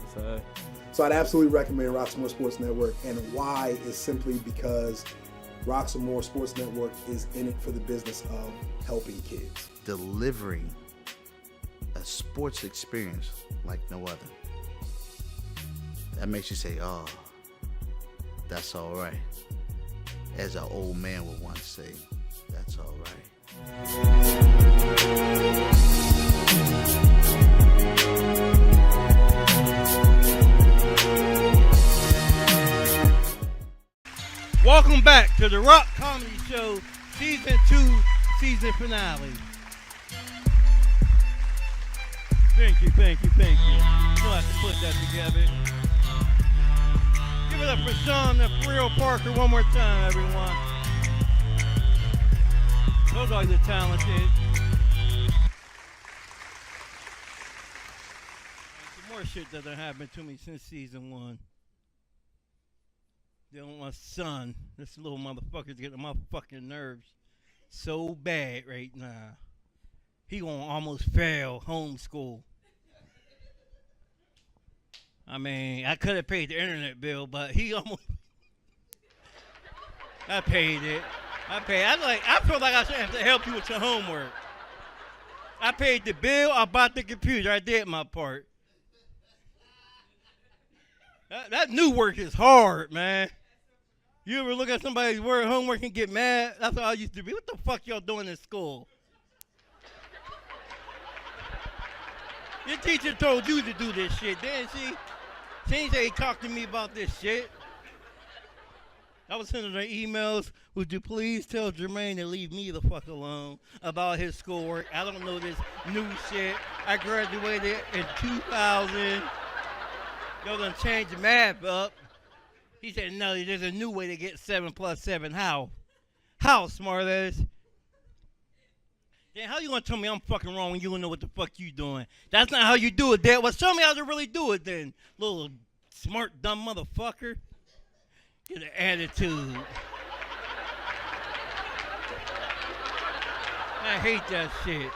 So I'd absolutely recommend Roxamore Sports Network, and why is simply because Roxamore Sports Network is in it for the business of helping kids. Delivering a sports experience like no other. That makes you say, oh, that's all right. As an old man would once say, that's all right. Welcome back to the Rock Comedy Show, Season 2, Season Finale. Thank you. You'll have to put that together. Give it up for Sean the Real Parker one more time, everyone. Those guys are talented. Some more shit that done happened to me since Season 1. Dealing with my son. This little motherfucker's getting on my fucking nerves so bad right now. He gonna almost fail homeschool. I mean, I could have paid the internet bill, but he almost. I paid it. I feel like I should have to help you with your homework. I paid the bill. I bought the computer. I did my part. That new work is hard, man. You ever look at somebody's work homework and get mad? That's how I used to be. What the fuck y'all doing in school? Your teacher told you to do this shit, didn't she? She ain't say talk to me about this shit. I was sending her emails. Would you please tell Jermaine to leave me the fuck alone about his schoolwork? I don't know this new shit. I graduated in 2000. Y'all done changed the math up. He said, no, there's a new way to get 7 plus 7. How? How, smart ass? Then how you gonna tell me I'm fucking wrong when you don't know what the fuck you doing? That's not how you do it, Dad. Well, show me how to really do it then, little smart, dumb motherfucker. Get an attitude. I hate that shit.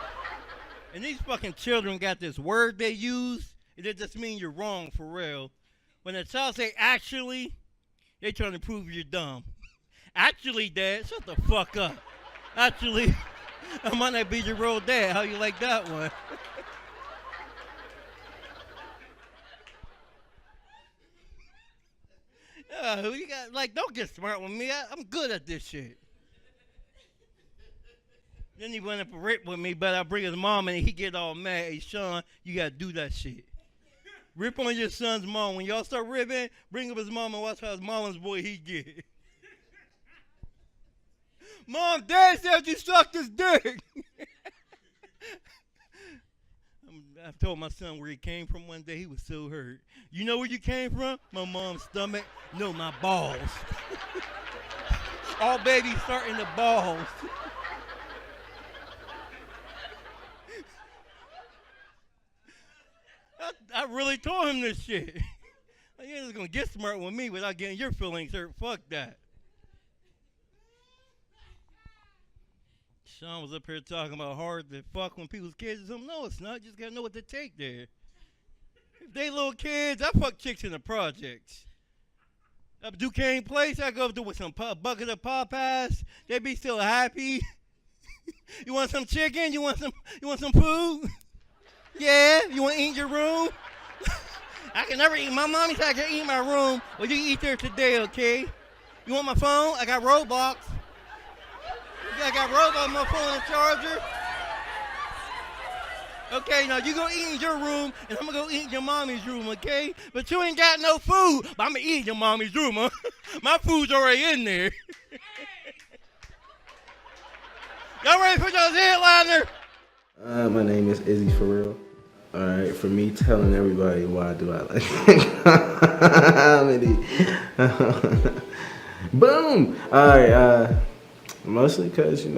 And these fucking children got this word they use, and it just means you're wrong for real. When a child say actually, they trying to prove you're dumb. Actually, Dad, shut the fuck up. Actually, I might not be your real dad. How you like that one? You got don't get smart with me. I'm good at this shit. Then he went up a rip with me, but I bring his mom and he get all mad. Hey, Sean, you gotta do that shit. Rip on your son's mom. When y'all start ripping, bring up his mom and watch how his mama's boy he get. Mom, Dad said you sucked his dick. I told my son where he came from one day. He was so hurt. You know where you came from? My mom's stomach. No, my balls. All babies start in the balls. I really told him this shit. You ain't just gonna get smart with me without getting your feelings hurt. Fuck that. Sean was up here talking about hard to fuck when people's kids or something. No, it's not. You just gotta know what to take there. If they little kids, I fuck chicks in the projects. Up Duquesne Place, I go up there with some bucket of Popeyes. They be still happy. You want some chicken? You want some food? Yeah, you want to eat in your room? I can never eat. My mommy said I can eat in my room. Well, you can eat there today, okay? You want my phone? I got Roblox. I got Roblox, my phone and charger. Okay, now you go eat in your room, and I'm going to go eat in your mommy's room, okay? But you ain't got no food. But I'm going to eat in your mommy's room, huh? My food's already in there. Y'all ready for those headliner? My name is Izzy for real. All right, for me telling everybody why do I like comedy. Boom. All right. Mostly because I'm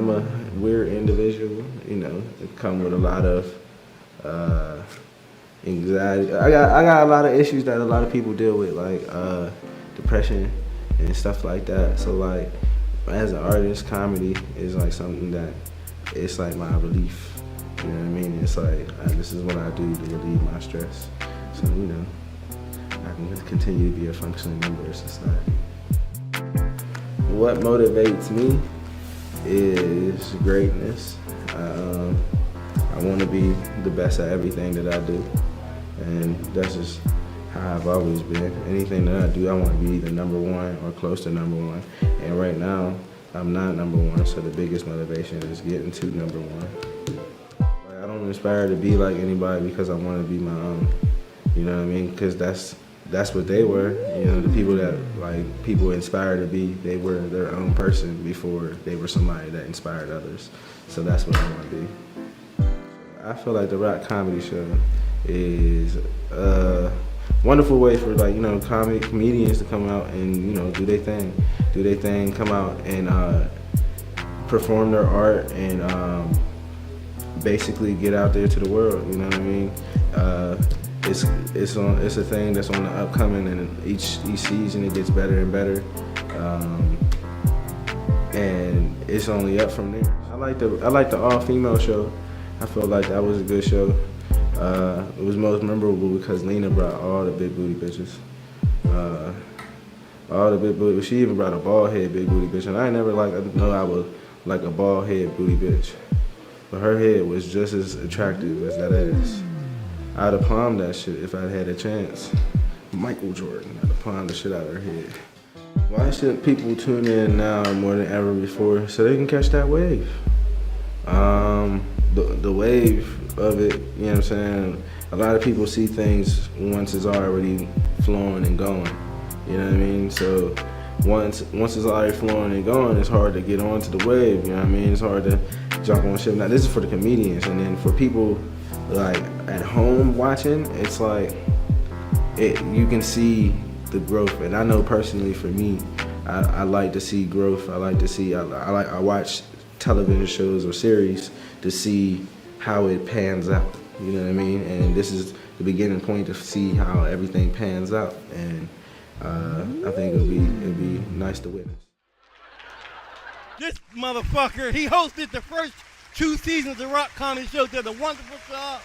a weird individual. It come with a lot of anxiety. I got a lot of issues that a lot of people deal with, like depression and stuff like that. So like, as an artist, comedy is like something that it's like my relief. You know what I mean? It's like this is what I do to relieve my stress. So I can continue to be a functioning member of society. What motivates me is greatness. I want to be the best at everything that I do, and that's just how I've always been. Anything that I do, I want to be either number one or close to number one. And right now, I'm not number one, so the biggest motivation is getting to number one. I don't aspire to be like anybody because I want to be my own. You know what I mean? Because that's that's what they were. You know, the people that like people inspired to be, they were their own person before they were somebody that inspired others. So that's what I want to be. I feel like the Rock Comedy Show is a wonderful way for like, you know, comedians to come out and, you know, do their thing, come out and perform their art and basically get out there to the world. You know what I mean? It's a thing that's on the upcoming, and each season it gets better and better, and it's only up from there. I like the all-female show. I felt like that was a good show. It was most memorable because Lena brought all the big booty bitches. All the big booty. She even brought a bald head big booty bitch, and I never know I was like a bald head booty bitch, but her head was just as attractive as that ass. I'd have palmed that shit if I'd had a chance. Michael Jordan, I'd have palmed the shit out of her head. Why should people tune in now more than ever before so they can catch that wave? The wave of it, you know what I'm saying? A lot of people see things once it's already flowing and going, you know what I mean? So once it's already flowing and going, it's hard to get onto the wave, you know what I mean? It's hard to jump on shit. Now this is for the comedians, and then for people like at home watching, it's like you can see the growth. And I know personally for me, I like to see growth. I like to see I watch television shows or series to see how it pans out. You know what I mean? And this is the beginning point to see how everything pans out. And I think it'll be nice to witness. This motherfucker, he hosted the first 2 seasons of the Rock Comedy Show. Did a wonderful job.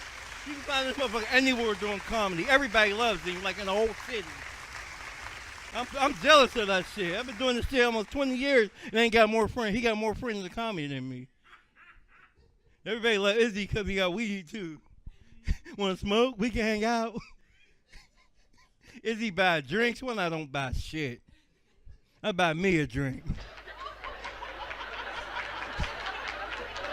You can find this motherfucker anywhere doing comedy. Everybody loves him, like in the whole city. I'm jealous of that shit. I've been doing this shit almost 20 years and ain't got more friends. He got more friends in comedy than me. Everybody loves Izzy because he got weed too. Want to smoke? We can hang out. Izzy buy drinks when I don't buy shit. I buy me a drink.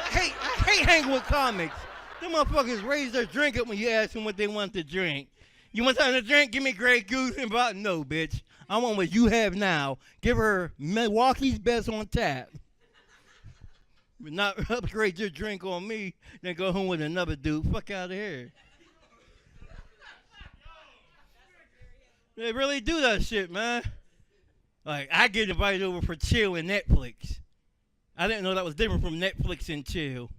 I hate hanging with comics. Them motherfuckers raise their drink up when you ask them what they want to drink. You want something to drink? Give me Grey Goose and about no, bitch. I want what you have now. Give her Milwaukee's Best on tap. But not upgrade your drink on me, then go home with another dude. Fuck out of here. They really do that shit, man. Like, I get invited over for chill and Netflix. I didn't know that was different from Netflix and chill.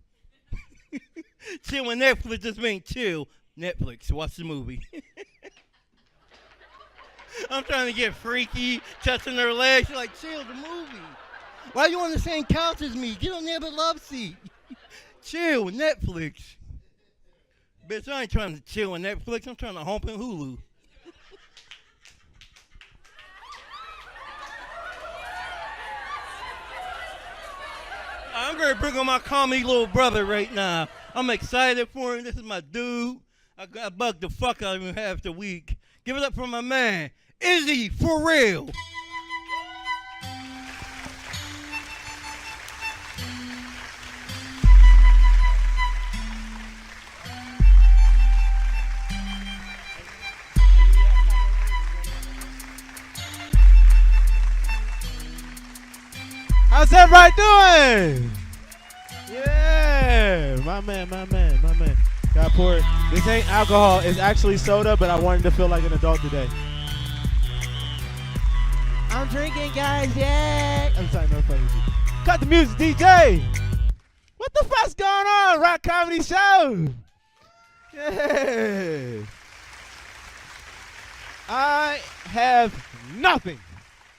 Chill and Netflix just mean chill. Netflix, watch the movie. I'm trying to get freaky, touching their legs. She's like, chill the movie. Why are you on the same couch as me? Get on the other love seat. Chill, Netflix. Bitch, I ain't trying to chill on Netflix. I'm trying to hump in Hulu. I'm going to bring on my comedy little brother right now. I'm excited for him. This is my dude. I bugged the fuck out of him half the week. Give it up for my man, Izzy, for real. How's everybody doing? Yeah, my man. Got poured. This ain't alcohol. It's actually soda, but I wanted to feel like an adult today. I'm drinking, guys. Yeah. I'm sorry, no fucking. Cut the music, DJ. What the fuck's going on? Rock Comedy Show. Yeah. I have nothing.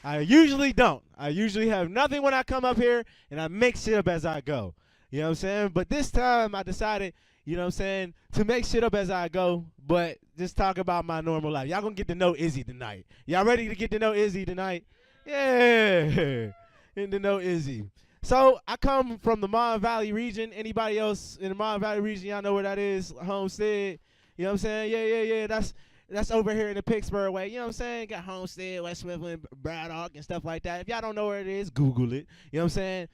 I usually don't. I usually have nothing when I come up here, and I make shit up as I go. You know what I'm saying? But this time I decided, you know what I'm saying, to make shit up as I go, but just talk about my normal life. Y'all gonna get to know Izzy tonight. Y'all ready to get to know Izzy tonight? Yeah. Getting to know Izzy. So I come from the Mon Valley region. Anybody else in the Mon Valley region, y'all know where that is? Homestead. You know what I'm saying? Yeah. That's over here in the Pittsburgh way. You know what I'm saying? Got Homestead, West Mifflin, Braddock, and stuff like that. If y'all don't know where it is, Google it. You know what I'm saying?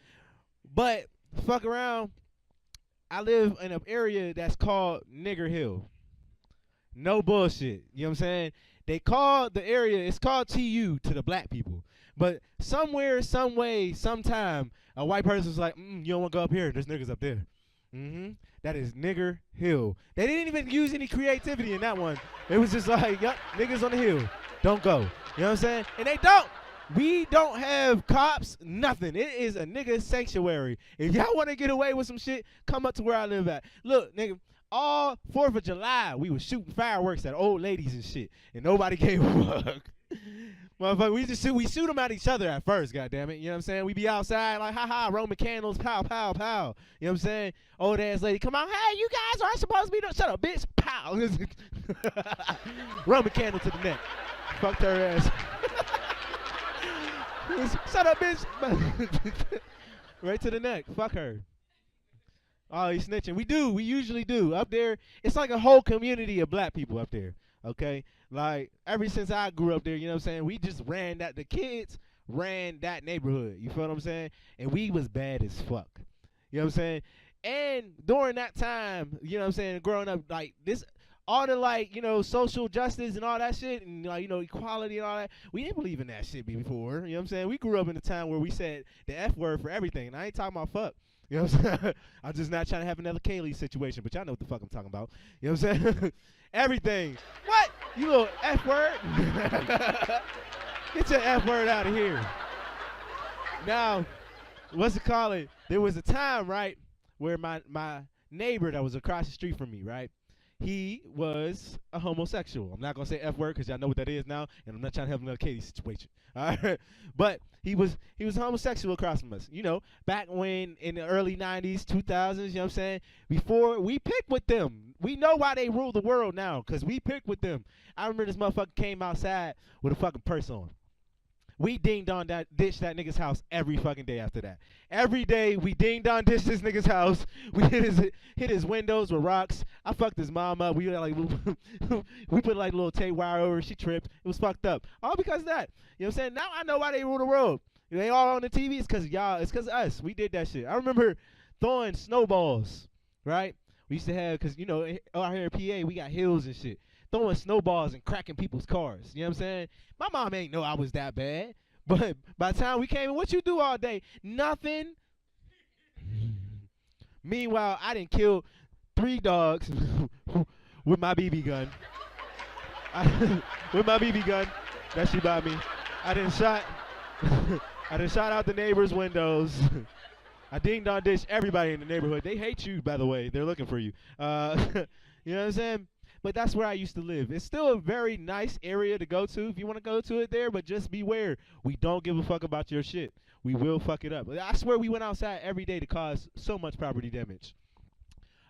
But fuck around. I live in an area that's called Nigger Hill. No bullshit. You know what I'm saying? They call the area, it's called TU to the black people. But somewhere, some way, sometime, a white person's like, you don't want to go up here. There's niggas up there. That is Nigger Hill. They didn't even use any creativity in that one. It was just like, yup, niggas on the hill. Don't go. You know what I'm saying? And they don't. We don't have cops, nothing. It is a nigga sanctuary. If y'all want to get away with some shit, come up to where I live at. Look, nigga, all 4th of July, we was shooting fireworks at old ladies and shit, and nobody gave a fuck. Motherfucker, we shoot them at each other at first, goddammit. You know what I'm saying? We be outside like, ha, Roman candles, pow, pow, pow. You know what I'm saying? Old ass lady, come on, hey, you guys aren't supposed to be doing, shut up, bitch, pow. Roman candle to the neck. Fucked her ass. Shut up, bitch. Right to the neck. Fuck her. Oh, he's snitching. We usually do. Up there, it's like a whole community of black people up there. Okay? Like, ever since I grew up there, you know what I'm saying? We just the kids ran that neighborhood. You feel what I'm saying? And we was bad as fuck. You know what I'm saying? And during that time, you know what I'm saying, growing up, like, this, all the, like, you know, social justice and all that shit, and, like, you know, equality and all that, we didn't believe in that shit before. You know what I'm saying? We grew up in a time where we said the F word for everything, and I ain't talking about fuck. You know what I'm saying? I'm just not trying to have another Kaylee situation, but y'all know what the fuck I'm talking about. You know what I'm saying? Everything. What? You little F word? Get your F word out of here. Now, what's it called? There was a time, right, where my neighbor that was across the street from me, right, he was a homosexual. I'm not going to say F word because y'all know what that is now, and I'm not trying to have another Katie situation. All right? But he was homosexual across from us. You know, back when in the early 90s, 2000s, you know what I'm saying? Before we picked with them. We know why they rule the world now because we picked with them. I remember this motherfucker came outside with a fucking purse on. We ding-dong ditch that nigga's house every fucking day after that. Every day we ding-dong ditch this nigga's house. We hit his windows with rocks. I fucked his mom up. We like we put like little tape wire over her. She tripped. It was fucked up. All because of that. You know what I'm saying? Now I know why they rule the world. They all on the TV. It's because y'all. It's because of us. We did that shit. I remember throwing snowballs, right? We used to have, because, you know, out here in PA, we got hills and shit. Throwing snowballs and cracking people's cars. You know what I'm saying? My mom ain't know I was that bad. But by the time we came in, what you do all day? Nothing. Meanwhile, I done killed 3 dogs with my BB gun. With my BB gun that she bought me. I done shot out the neighbors' windows. I ding-dong ditched everybody in the neighborhood. They hate you, by the way. They're looking for you. You know what I'm saying? But that's where I used to live. It's still a very nice area to go to if you want to go to it there, but just beware. We don't give a fuck about your shit. We will fuck it up. I swear we went outside every day to cause so much property damage.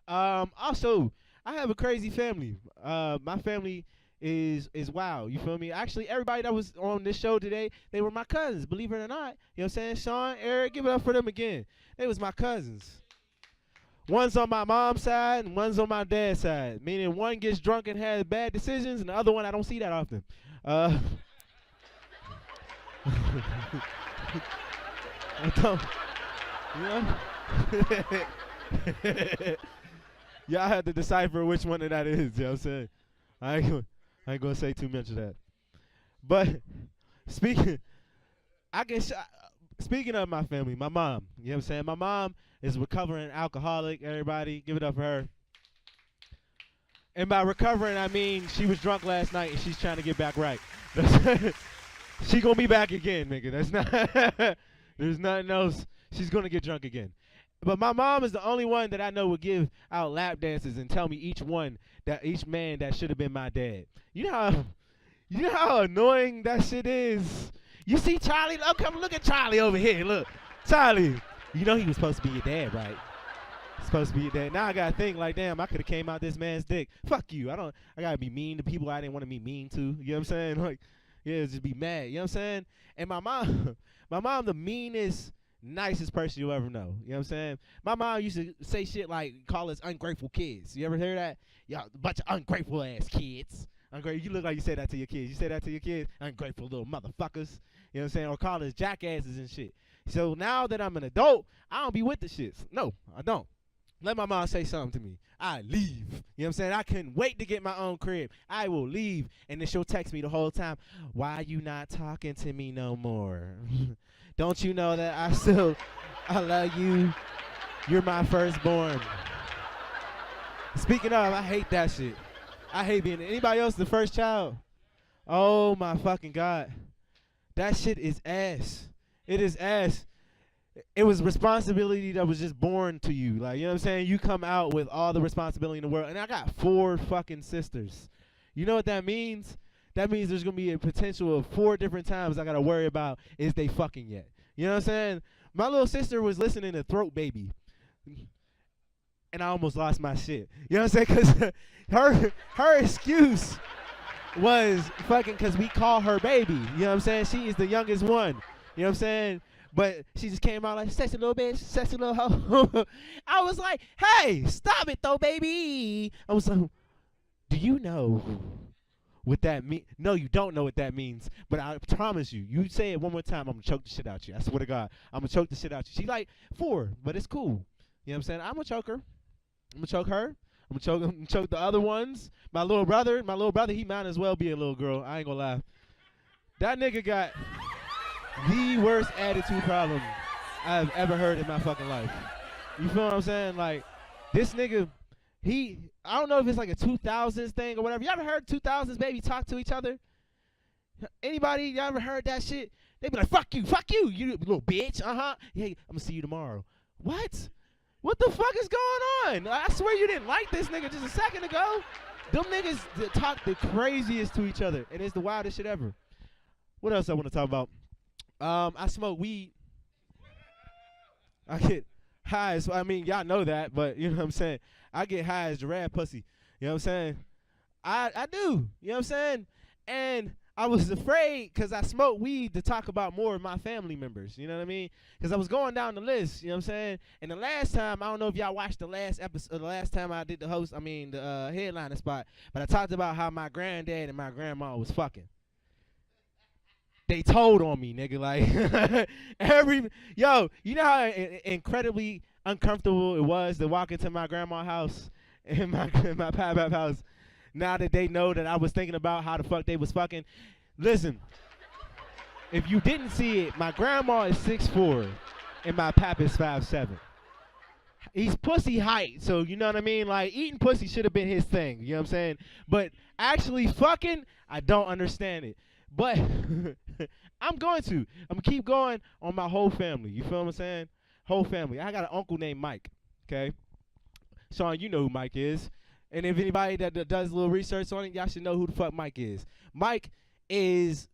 Also, I have a crazy family. My family is wild. You feel me? Actually, everybody that was on this show today, they were my cousins, believe it or not. You know what I'm saying? Sean, Eric, give it up for them again. They was my cousins. One's on my mom's side and one's on my dad's side. Meaning one gets drunk and has bad decisions, and the other one I don't see that often. I don't, you know? Y'all have to decipher which one of that is, you know what I'm saying? I ain't gonna say too much of that. But speaking of my family, my mom, you know what I'm saying? My mom is a recovering alcoholic. Everybody, give it up for her. And by recovering, I mean she was drunk last night and she's trying to get back right. She gonna be back again, nigga. That's not. There's nothing else. She's gonna get drunk again. But my mom is the only one that I know would give out lap dances and tell me each man that should have been my dad. You know how annoying that shit is. You see Charlie? Oh, come look at Charlie over here. Look, Charlie. You know he was supposed to be your dad, right? Supposed to be your dad. Now I gotta think like, damn, I could have came out this man's dick. Fuck you. I gotta be mean to people I didn't want to be mean to. You know what I'm saying? Like, yeah, just be mad. You know what I'm saying? And my mom, the meanest, nicest person you'll ever know. You know what I'm saying? My mom used to say shit like, call us ungrateful kids. You ever hear that? Y'all, a bunch of ungrateful ass kids. You look like you say that to your kids. You say that to your kids? Ungrateful little motherfuckers. You know what I'm saying? Or call us jackasses and shit. So now that I'm an adult, I don't be with the shits. No, I don't. Let my mom say something to me. I leave. You know what I'm saying? I couldn't wait to get my own crib. I will leave. And then she'll text me the whole time, why you not talking to me no more? Don't you know that I love you. You're my firstborn. Speaking of, I hate that shit. I hate being, anybody else the first child? Oh my fucking God. That shit is ass. It is ass. It was responsibility that was just born to you. Like, you know what I'm saying? You come out with all the responsibility in the world. And I got 4 fucking sisters. You know what that means? That means there's going to be a potential of 4 different times I got to worry about is they fucking yet. You know what I'm saying? My little sister was listening to Throat Baby. And I almost lost my shit. You know what I'm saying? Because her excuse was fucking because we call her baby. You know what I'm saying? She is the youngest one. You know what I'm saying? But she just came out like, sexy little bitch, sexy little hoe. I was like, hey, stop it though, baby. I was like, do you know what that means? No, you don't know what that means. But I promise you, you say it one more time, I'm going to choke the shit out you. I swear to God, I'm going to choke the shit out you. She like 4, but it's cool. You know what I'm saying? I'm going to choke her. I'm going to choke her. I'm going to choke the other ones. My little brother, he might as well be a little girl. I ain't going to lie. That nigga got the worst attitude problem I've ever heard in my fucking life. You feel what I'm saying? Like, this nigga, I don't know if it's like a 2000s thing or whatever. You ever heard 2000s baby talk to each other? Anybody, you ever heard that shit? They be like, fuck you, you little bitch, Yeah, I'm gonna see you tomorrow. What? What the fuck is going on? I swear you didn't like this nigga just a second ago. Them niggas talk the craziest to each other, and it's the wildest shit ever. What else I want to talk about? I smoke weed. I get high. So, I mean, y'all know that, but you know what I'm saying? I get high as giraffe pussy. You know what I'm saying? I do. You know what I'm saying? And I was afraid because I smoked weed to talk about more of my family members. You know what I mean? Because I was going down the list. You know what I'm saying? And the last time, I don't know if y'all watched the last episode, the last time I did the headliner spot, but I talked about how my granddad and my grandma was fucking. They told on me, nigga. Like, you know how incredibly uncomfortable it was to walk into my grandma's house and my pop-up house now that they know that I was thinking about how the fuck they was fucking. Listen, if you didn't see it, my grandma is 6'4", and my pap is 5'7". He's pussy height, so you know what I mean? Like, eating pussy should have been his thing, you know what I'm saying? But actually fucking, I don't understand it. But I'm going to keep going on my whole family. You feel what I'm saying? Whole family. I got an uncle named Mike, okay? Sean, you know who Mike is. And if anybody that does a little research on it, y'all should know who the fuck Mike is. Mike is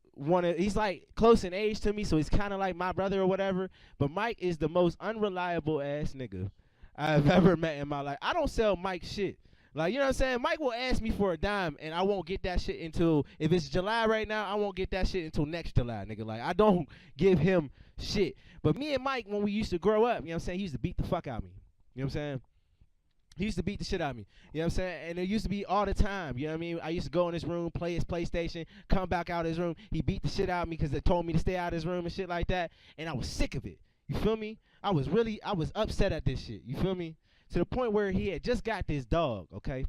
he's like close in age to me, so he's kind of like my brother or whatever. But Mike is the most unreliable ass nigga I've ever met in my life. I don't sell Mike shit. Like, you know what I'm saying? Mike will ask me for a dime, and I won't get that shit until, if it's July right now, I won't get that shit until next July, nigga. Like, I don't give him shit. But me and Mike, when we used to grow up, you know what I'm saying, he used to beat the fuck out of me. You know what I'm saying? He used to beat the shit out of me. You know what I'm saying? And it used to be all the time. You know what I mean? I used to go in his room, play his PlayStation, come back out of his room. He beat the shit out of me because they told me to stay out of his room and shit like that. And I was sick of it. You feel me? I was upset at this shit. You feel me? To the point where he had just got this dog, okay?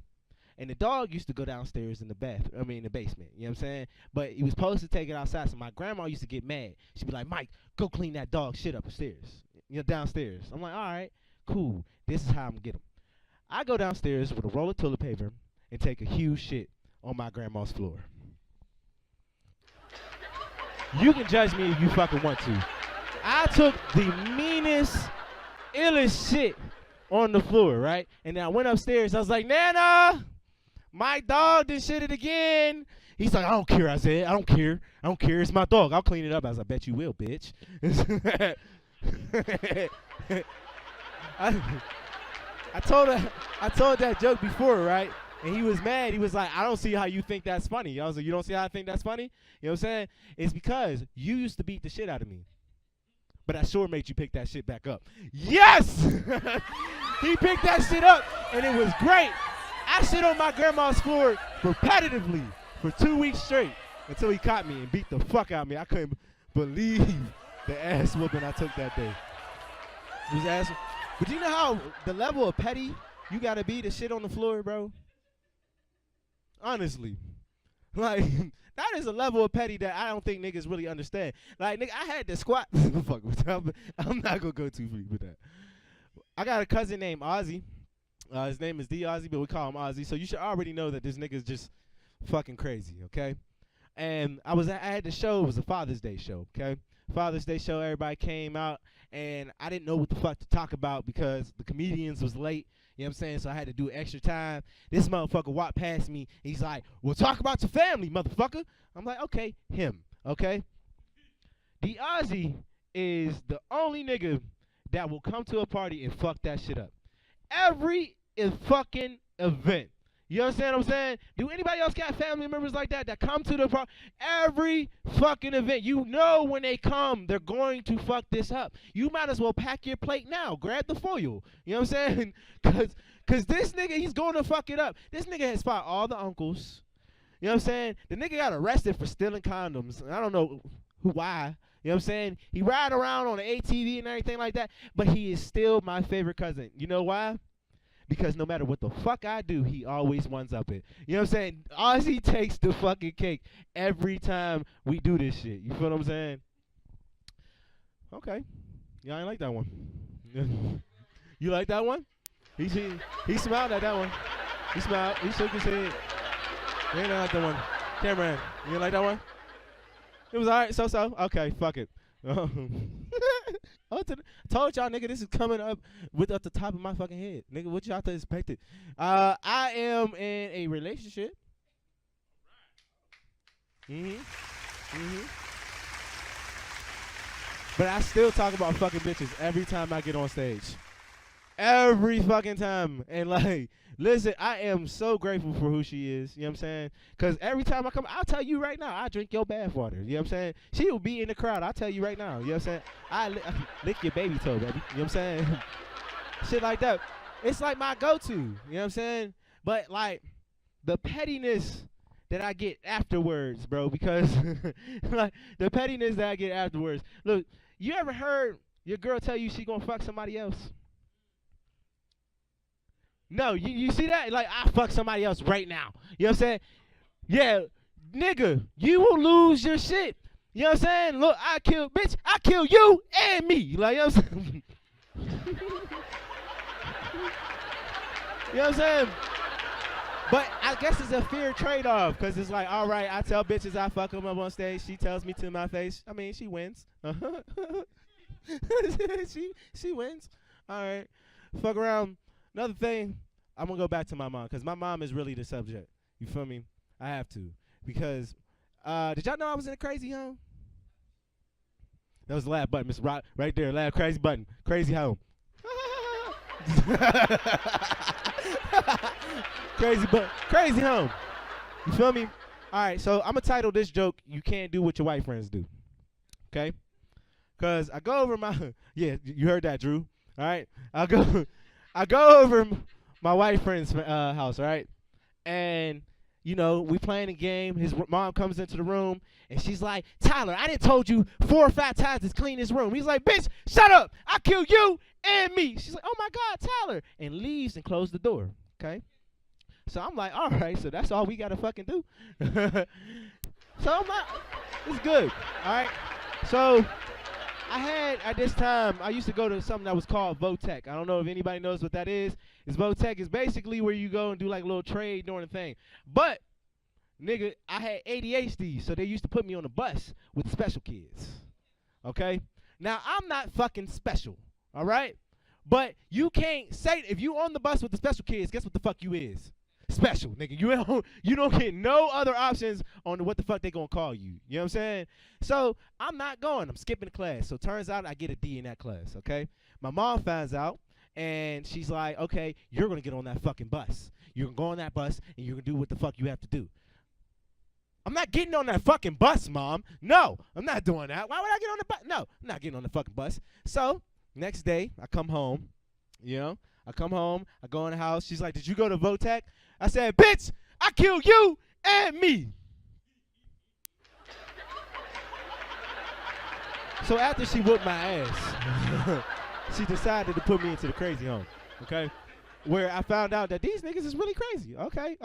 And the dog used to go downstairs in the basement. You know what I'm saying? But he was supposed to take it outside. So my grandma used to get mad. She'd be like, Mike, go clean that dog shit upstairs. You know, downstairs. I'm like, all right, cool. This is how I'm going to get him. I go downstairs with a roll of toilet paper and take a huge shit on my grandma's floor. You can judge me if you fucking want to. I took the meanest, illest shit on the floor, right? And then I went upstairs. I was like, Nana, my dog done shit it again. He's like, I don't care. I said, I don't care. I don't care. It's my dog. I'll clean it up. I was like, I bet you will, bitch. I told that joke before, right? And he was mad. He was like, I don't see how you think that's funny. I was like, you don't see how I think that's funny? You know what I'm saying? It's because you used to beat the shit out of me. But I sure made you pick that shit back up. Yes! He picked that shit up, and it was great. I shit on my grandma's floor repetitively for 2 weeks straight until he caught me and beat the fuck out of me. I couldn't believe the ass whooping I took that day. But you know how the level of petty you gotta be to shit on the floor, bro? Honestly. Like, that is a level of petty that I don't think niggas really understand. Like, nigga, I had to squat. Fuck with that. I'm not gonna go too deep with that. I got a cousin named Ozzy. His name is D Ozzy, but we call him Ozzy. So you should already know that this nigga's just fucking crazy, okay? And I had the show. It was a Father's Day show, okay? Father's Day show. Everybody came out, and I didn't know what the fuck to talk about because the comedians was late. You know what I'm saying? So I had to do extra time. This motherfucker walked past me. He's like, well, talk about your family, motherfucker. I'm like, okay, him, okay? D Ozzy is the only nigga that will come to a party and fuck that shit up. Every fucking event. You understand what I'm saying? Do anybody else got family members like that come to the party? Every fucking event. You know when they come, they're going to fuck this up. You might as well pack your plate now. Grab the foil. You know what I'm saying? Because this nigga, he's going to fuck it up. This nigga has fought all the uncles. You know what I'm saying? The nigga got arrested for stealing condoms. I don't know why. You know what I'm saying? He ride around on the ATV and everything like that, but he is still my favorite cousin. You know why? Because no matter what the fuck I do, he always ones up it. You know what I'm saying? Ozzy takes the fucking cake every time we do this shit. You feel what I'm saying? Okay. Yeah, I ain't like that one. You like that one? He smiled at that one. He smiled. He shook his head. You ain't like that one. Cameron, you ain't like that one? It was alright, so. Okay, fuck it. I told y'all, nigga, this is coming up at the top of my fucking head. Nigga, what y'all expected? I am in a relationship. But I still talk about fucking bitches every time I get on stage. Every fucking time. And like, listen, I am so grateful for who she is. You know what I'm saying? Because every time I come, I'll tell you right now, I drink your bath water. You know what I'm saying? She will be in the crowd. I'll tell you right now. You know what I'm saying? I lick your baby toe, baby. You know what I'm saying? Shit like that. It's like my go-to. You know what I'm saying? But like, the pettiness that I get afterwards, bro, because like the pettiness that I get afterwards. Look, you ever heard your girl tell you she gonna fuck somebody else? No, you see that? Like, I fuck somebody else right now. You know what I'm saying? Yeah, nigga, you will lose your shit. You know what I'm saying? Look, I kill you and me. Like, you know what I'm saying? You know what I'm saying? But I guess it's a fair trade-off, because it's like, all right, I tell bitches I fuck them up on stage. She tells me to my face. I mean, she wins. she wins. All right. Fuck around. Another thing, I'm going to go back to my mom, because my mom is really the subject. You feel me? I have to. Because, did y'all know I was in a crazy home? That was the laugh button, Mr. Rock. Right there, laugh, crazy button. Crazy home. Crazy home. You feel me? All right, so I'm going to title this joke, You Can't Do What Your White Friends Do. Okay? Because I go over my, yeah, you heard that, Drew. All right? I go over my white friend's house, right? And, you know, we playing a game. His mom comes into the room, and she's like, Tyler, I done told you 4 or 5 times to clean this room. He's like, bitch, shut up. I kill you and me. She's like, oh, my God, Tyler. And leaves and closed the door, okay? So I'm like, all right, so that's all we got to fucking do. So I'm like, it's good, all right? So at this time, I used to go to something that was called Votech. I don't know if anybody knows what that is. Votech is basically where you go and do like a little trade during the thing. But, nigga, I had ADHD, so they used to put me on a bus with special kids. Okay? Now, I'm not fucking special, all right? But you can't say, if you on the bus with the special kids, guess what the fuck you is? Special, nigga. You don't get no other options on what the fuck they gonna call you. You know what I'm saying? So I'm not going. I'm skipping the class. So turns out I get a D in that class, okay? My mom finds out, and she's like, okay, you're gonna get on that fucking bus. You're gonna go on that bus, and you're gonna do what the fuck you have to do. I'm not getting on that fucking bus, Mom. No, I'm not doing that. Why would I get on the bus? No, I'm not getting on the fucking bus. So next day, I come home, you know? I come home, I go in the house. She's like, did you go to Votech? I said, bitch, I kill you and me. So after she whooped my ass, she decided to put me into the crazy home, okay? Where I found out that these niggas is really crazy, okay?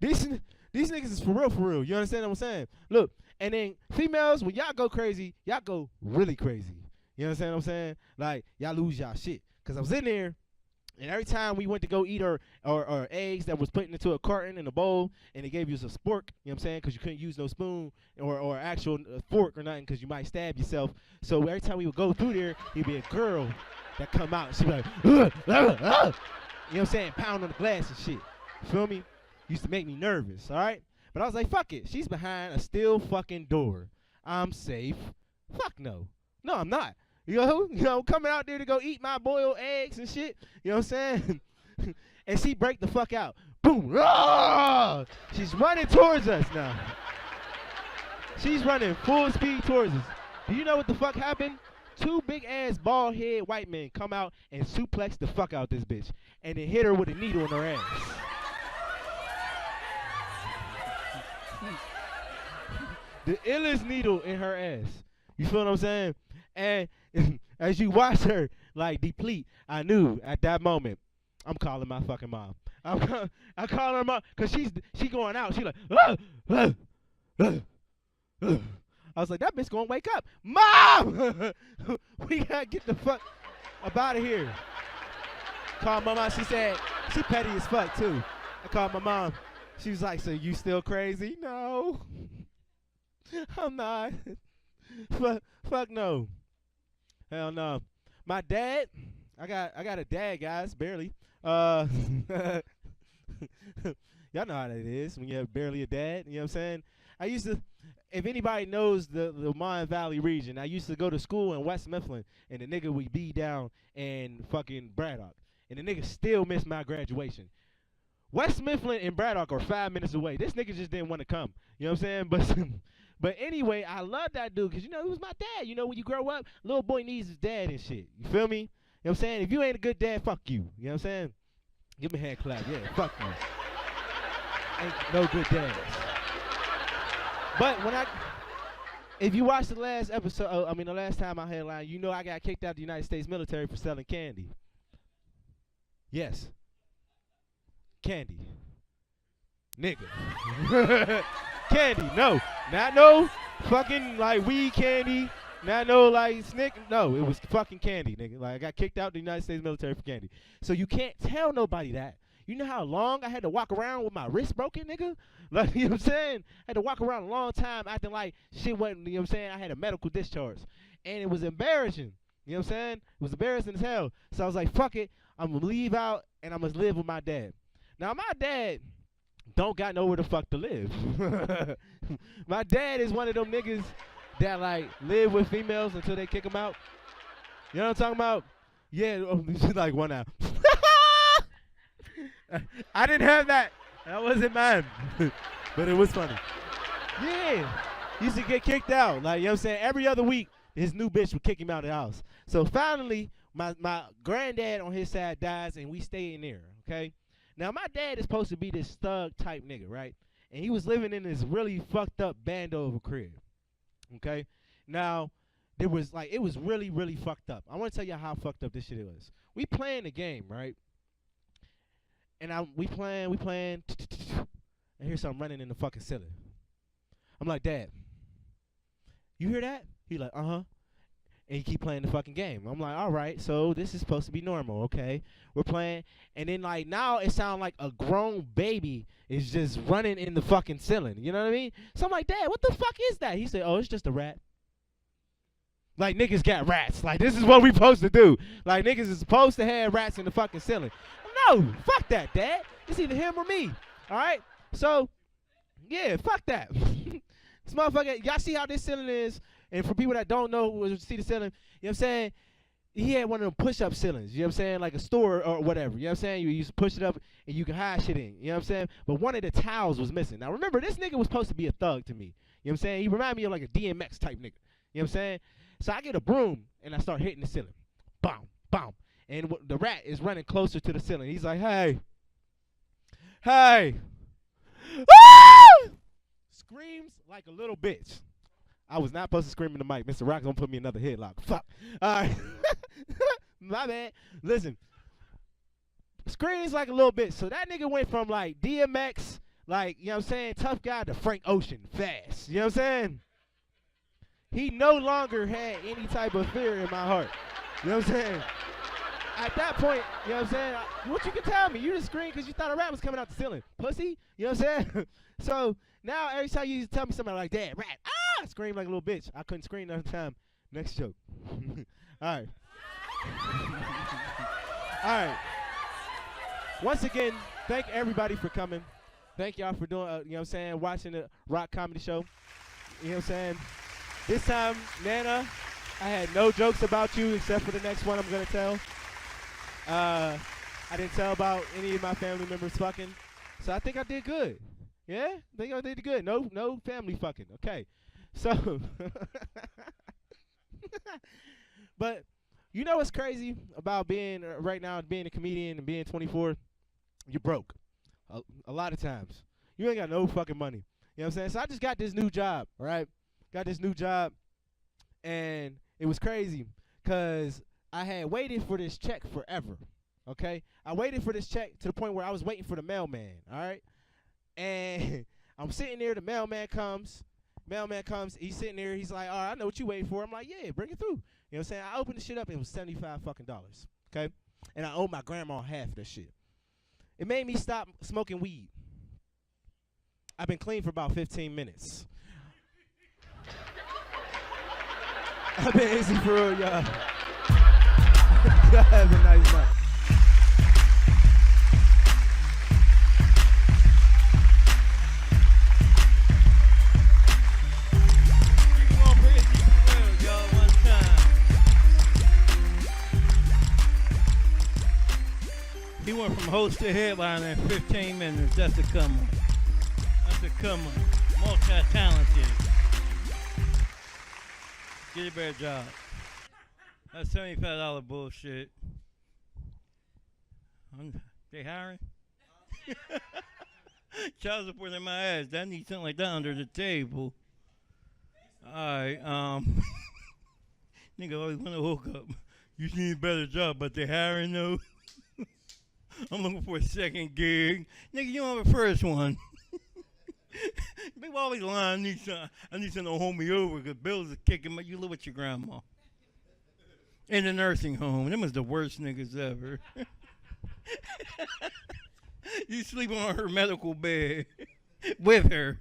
These niggas is for real. You understand what I'm saying? Look, and then females, when y'all go crazy, y'all go really crazy. You understand what I'm saying? Like, y'all lose y'all shit. Because I was in there, and every time we went to go eat our eggs that was put into a carton in a bowl, and they gave you a spork, you know what I'm saying? Because you couldn't use no spoon or actual fork or nothing because you might stab yourself. So every time we would go through there, there'd be a girl that come out, and she'd be like, you know what I'm saying? Pound on the glass and shit. You feel me? Used to make me nervous, all right? But I was like, fuck it. She's behind a still fucking door. I'm safe. Fuck no. No, I'm not. You know, coming out there to go eat my boiled eggs and shit. You know what I'm saying? And she break the fuck out. Boom. Ah! She's running towards us now. She's running full speed towards us. Do you know what the fuck happened? 2 big-ass, bald-head white men come out and suplex the fuck out this bitch. And then hit her with a needle in her ass. The illest needle in her ass. You feel what I'm saying? And as you watch her, like, deplete, I knew at that moment, I'm calling my fucking mom. I call her mom, because she going out. She like, I was like, that bitch going to wake up. Mom! We got to get the fuck up out of here. Called my mom. She said, she petty as fuck, too. I called my mom. She was like, so you still crazy? No. I'm not. Fuck no. Hell no. My dad, I got a dad, guys, barely. Y'all know how that is when you have barely a dad. You know what I'm saying? I used to, if anybody knows the Mon Valley region, I used to go to school in West Mifflin, and the nigga would be down in fucking Braddock. And the nigga still missed my graduation. West Mifflin and Braddock are 5 minutes away. This nigga just didn't want to come. You know what I'm saying? But anyway, I love that dude because, you know, he was my dad. You know, when you grow up, little boy needs his dad and shit. You feel me? You know what I'm saying? If you ain't a good dad, fuck you. You know what I'm saying? Give me a hand clap. Yeah, fuck you. Ain't no good dads. But if you watch the last episode, the last time I headline, you know I got kicked out of the United States military for selling candy. Yes. Candy. Nigga. Candy, no. Not no fucking like weed candy. Not no like snick. No, it was fucking candy, nigga. Like I got kicked out of the United States military for candy. So you can't tell nobody that. You know how long I had to walk around with my wrist broken, nigga? Like, you know what I'm saying? I had to walk around a long time acting like shit wasn't, you know what I'm saying? I had a medical discharge. And it was embarrassing. You know what I'm saying? It was embarrassing as hell. So I was like, fuck it. I'm going to leave out and I'm going to live with my dad. Now, my dad don't got nowhere the fuck to live. My dad is one of them niggas that, like, live with females until they kick them out. You know what I'm talking about? Yeah, like one out. I didn't have that. That wasn't mine. But it was funny. Yeah. He used to get kicked out. Like, you know what I'm saying? Every other week, his new bitch would kick him out of the house. So finally, my granddad on his side dies, and we stay in there, okay? Now, my dad is supposed to be this thug type nigga, right? And he was living in this really fucked up bando of a crib, okay? Now, it was really, really fucked up. I want to tell you how fucked up this shit was. We playing the game, right? And we playing. I hear something running in the fucking ceiling. I'm like, Dad, you hear that? He like, uh-huh. And he keep playing the fucking game. I'm like, all right, so this is supposed to be normal, okay? We're playing. And then, like, now it sounds like a grown baby is just running in the fucking ceiling. You know what I mean? So I'm like, Dad, what the fuck is that? He said, oh, it's just a rat. Like, niggas got rats. Like, this is what we supposed to do. Like, niggas is supposed to have rats in the fucking ceiling. No, fuck that, Dad. It's either him or me. All right? So, yeah, fuck that. This motherfucker, y'all see how this ceiling is? And for people that don't know, see the ceiling, you know what I'm saying? He had one of them push-up ceilings, you know what I'm saying? Like a store or whatever, you know what I'm saying? You used to push it up and you can hide shit in, you know what I'm saying? But one of the tiles was missing. Now, remember, this nigga was supposed to be a thug to me. You know what I'm saying? He reminded me of like a DMX type nigga. You know what I'm saying? So I get a broom and I start hitting the ceiling. Boom, boom. And the rat is running closer to the ceiling. He's like, hey. Ah! Screams like a little bitch. I was not supposed to scream in the mic. Mr. Rock's gonna put me another headlock. Fuck. All right. My bad. Listen, screens like a little bit. So that nigga went from like DMX, like, you know what I'm saying, tough guy, to Frank Ocean fast. You know what I'm saying? He no longer had any type of fear in my heart. You know what I'm saying? At that point, you know what I'm saying? What you can tell me? You just screamed because you thought a rat was coming out the ceiling. Pussy. You know what I'm saying? So now every time you tell me something like that, rat, I scream like a little bitch. I couldn't scream another time. Next joke. All right. All right. Once again, thank everybody for coming. Thank y'all for doing, you know what I'm saying, watching the Rock Comedy Show. You know what I'm saying? This time, Nana, I had no jokes about you except for the next one I'm going to tell. I didn't tell about any of my family members fucking. So I think I did good. Yeah? I think I did good. No family fucking. Okay. So, but you know what's crazy about being, right now, being a comedian and being 24? You're broke. A lot of times. You ain't got no fucking money. You know what I'm saying? So I just got this new job, right? Got this new job, and it was crazy because I had waited for this check forever, okay? I waited for this check to the point where I was waiting for the mailman, all right? And I'm sitting there, the mailman comes, he's sitting there, he's like, all right, I know what you waiting for. I'm like, yeah, bring it through. You know what I'm saying? I opened the shit up, and it was $75 fucking dollars, okay? And I owed my grandma half of that shit. It made me stop smoking weed. I've been clean for about 15 minutes. I've been easy for real, y'all. Y'all have a nice night. He went from host to headliner in 15 minutes. That's a come on. That's a come on. Multi-talented. Get a better job. That's $75 bullshit. They hiring? Child support in my ass. I need something like that under the table. Alright, nigga always want to hook up. You need a better job, but they hiring though? I'm looking for a second gig. Nigga, you don't have a first one. People always lying. I need something to hold me over because bills are kicking me. You live with your grandma. In the nursing home. Them was the worst niggas ever. You sleeping on her medical bed with her.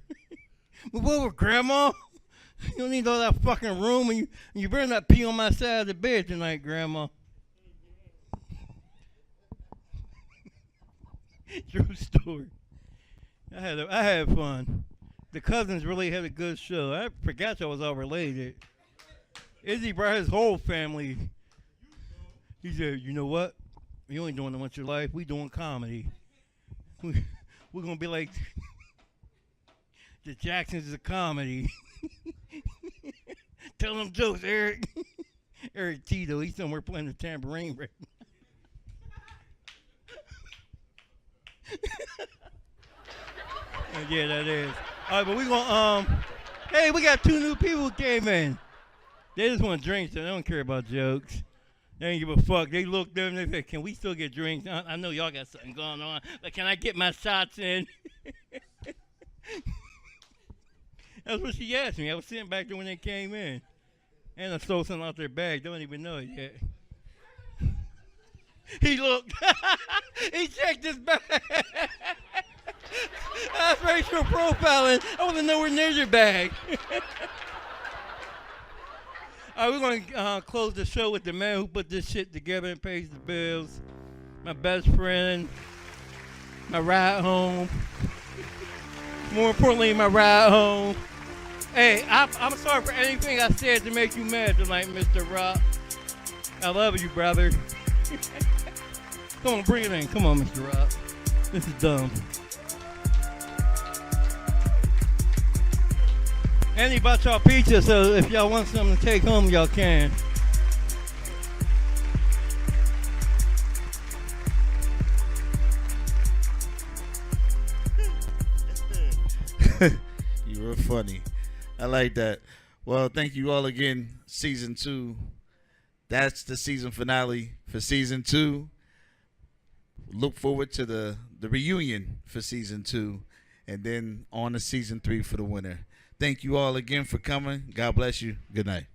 Move over, grandma. You don't need all that fucking room, and you better not pee on my side of the bed tonight, grandma. True story. I had fun. The cousins really had a good show. I forgot y'all was all related. Izzy brought his whole family. He said, you know what? You ain't doing a bunch of life. We doing comedy. We're going to be like the Jacksons of comedy. Tell them jokes, Eric. Eric Tito, he's somewhere playing the tambourine right now. Yeah, that is. All right, but we gonna hey, we got 2 new people who came in. They just want drinks, so they don't care about jokes. They ain't give a fuck. They looked at them and they said, can we still get drinks? I know y'all got something going on, but can I get my shots in? That's what she asked me. I was sitting back there when they came in. And I stole something out their bag. They don't even know it yet. He looked. He checked his bag. That's racial profiling. I wasn't nowhere near your bag. All right, we're going to close the show with the man who put this shit together and pays the bills. My best friend. My ride home. More importantly, my ride home. Hey, I'm sorry for anything I said to make you mad tonight, Mr. Rock. I love you, brother. Come on, bring it in. Come on, Mr. Rock. This is dumb. And he bought y'all pizza, so if y'all want something to take home, y'all can. You were funny. I like that. Well, thank you all again. Season 2 that's the season finale for season 2. Look forward to the reunion for season 2, and then on to season 3 for the winner. Thank you all again for coming. God bless you. Good night.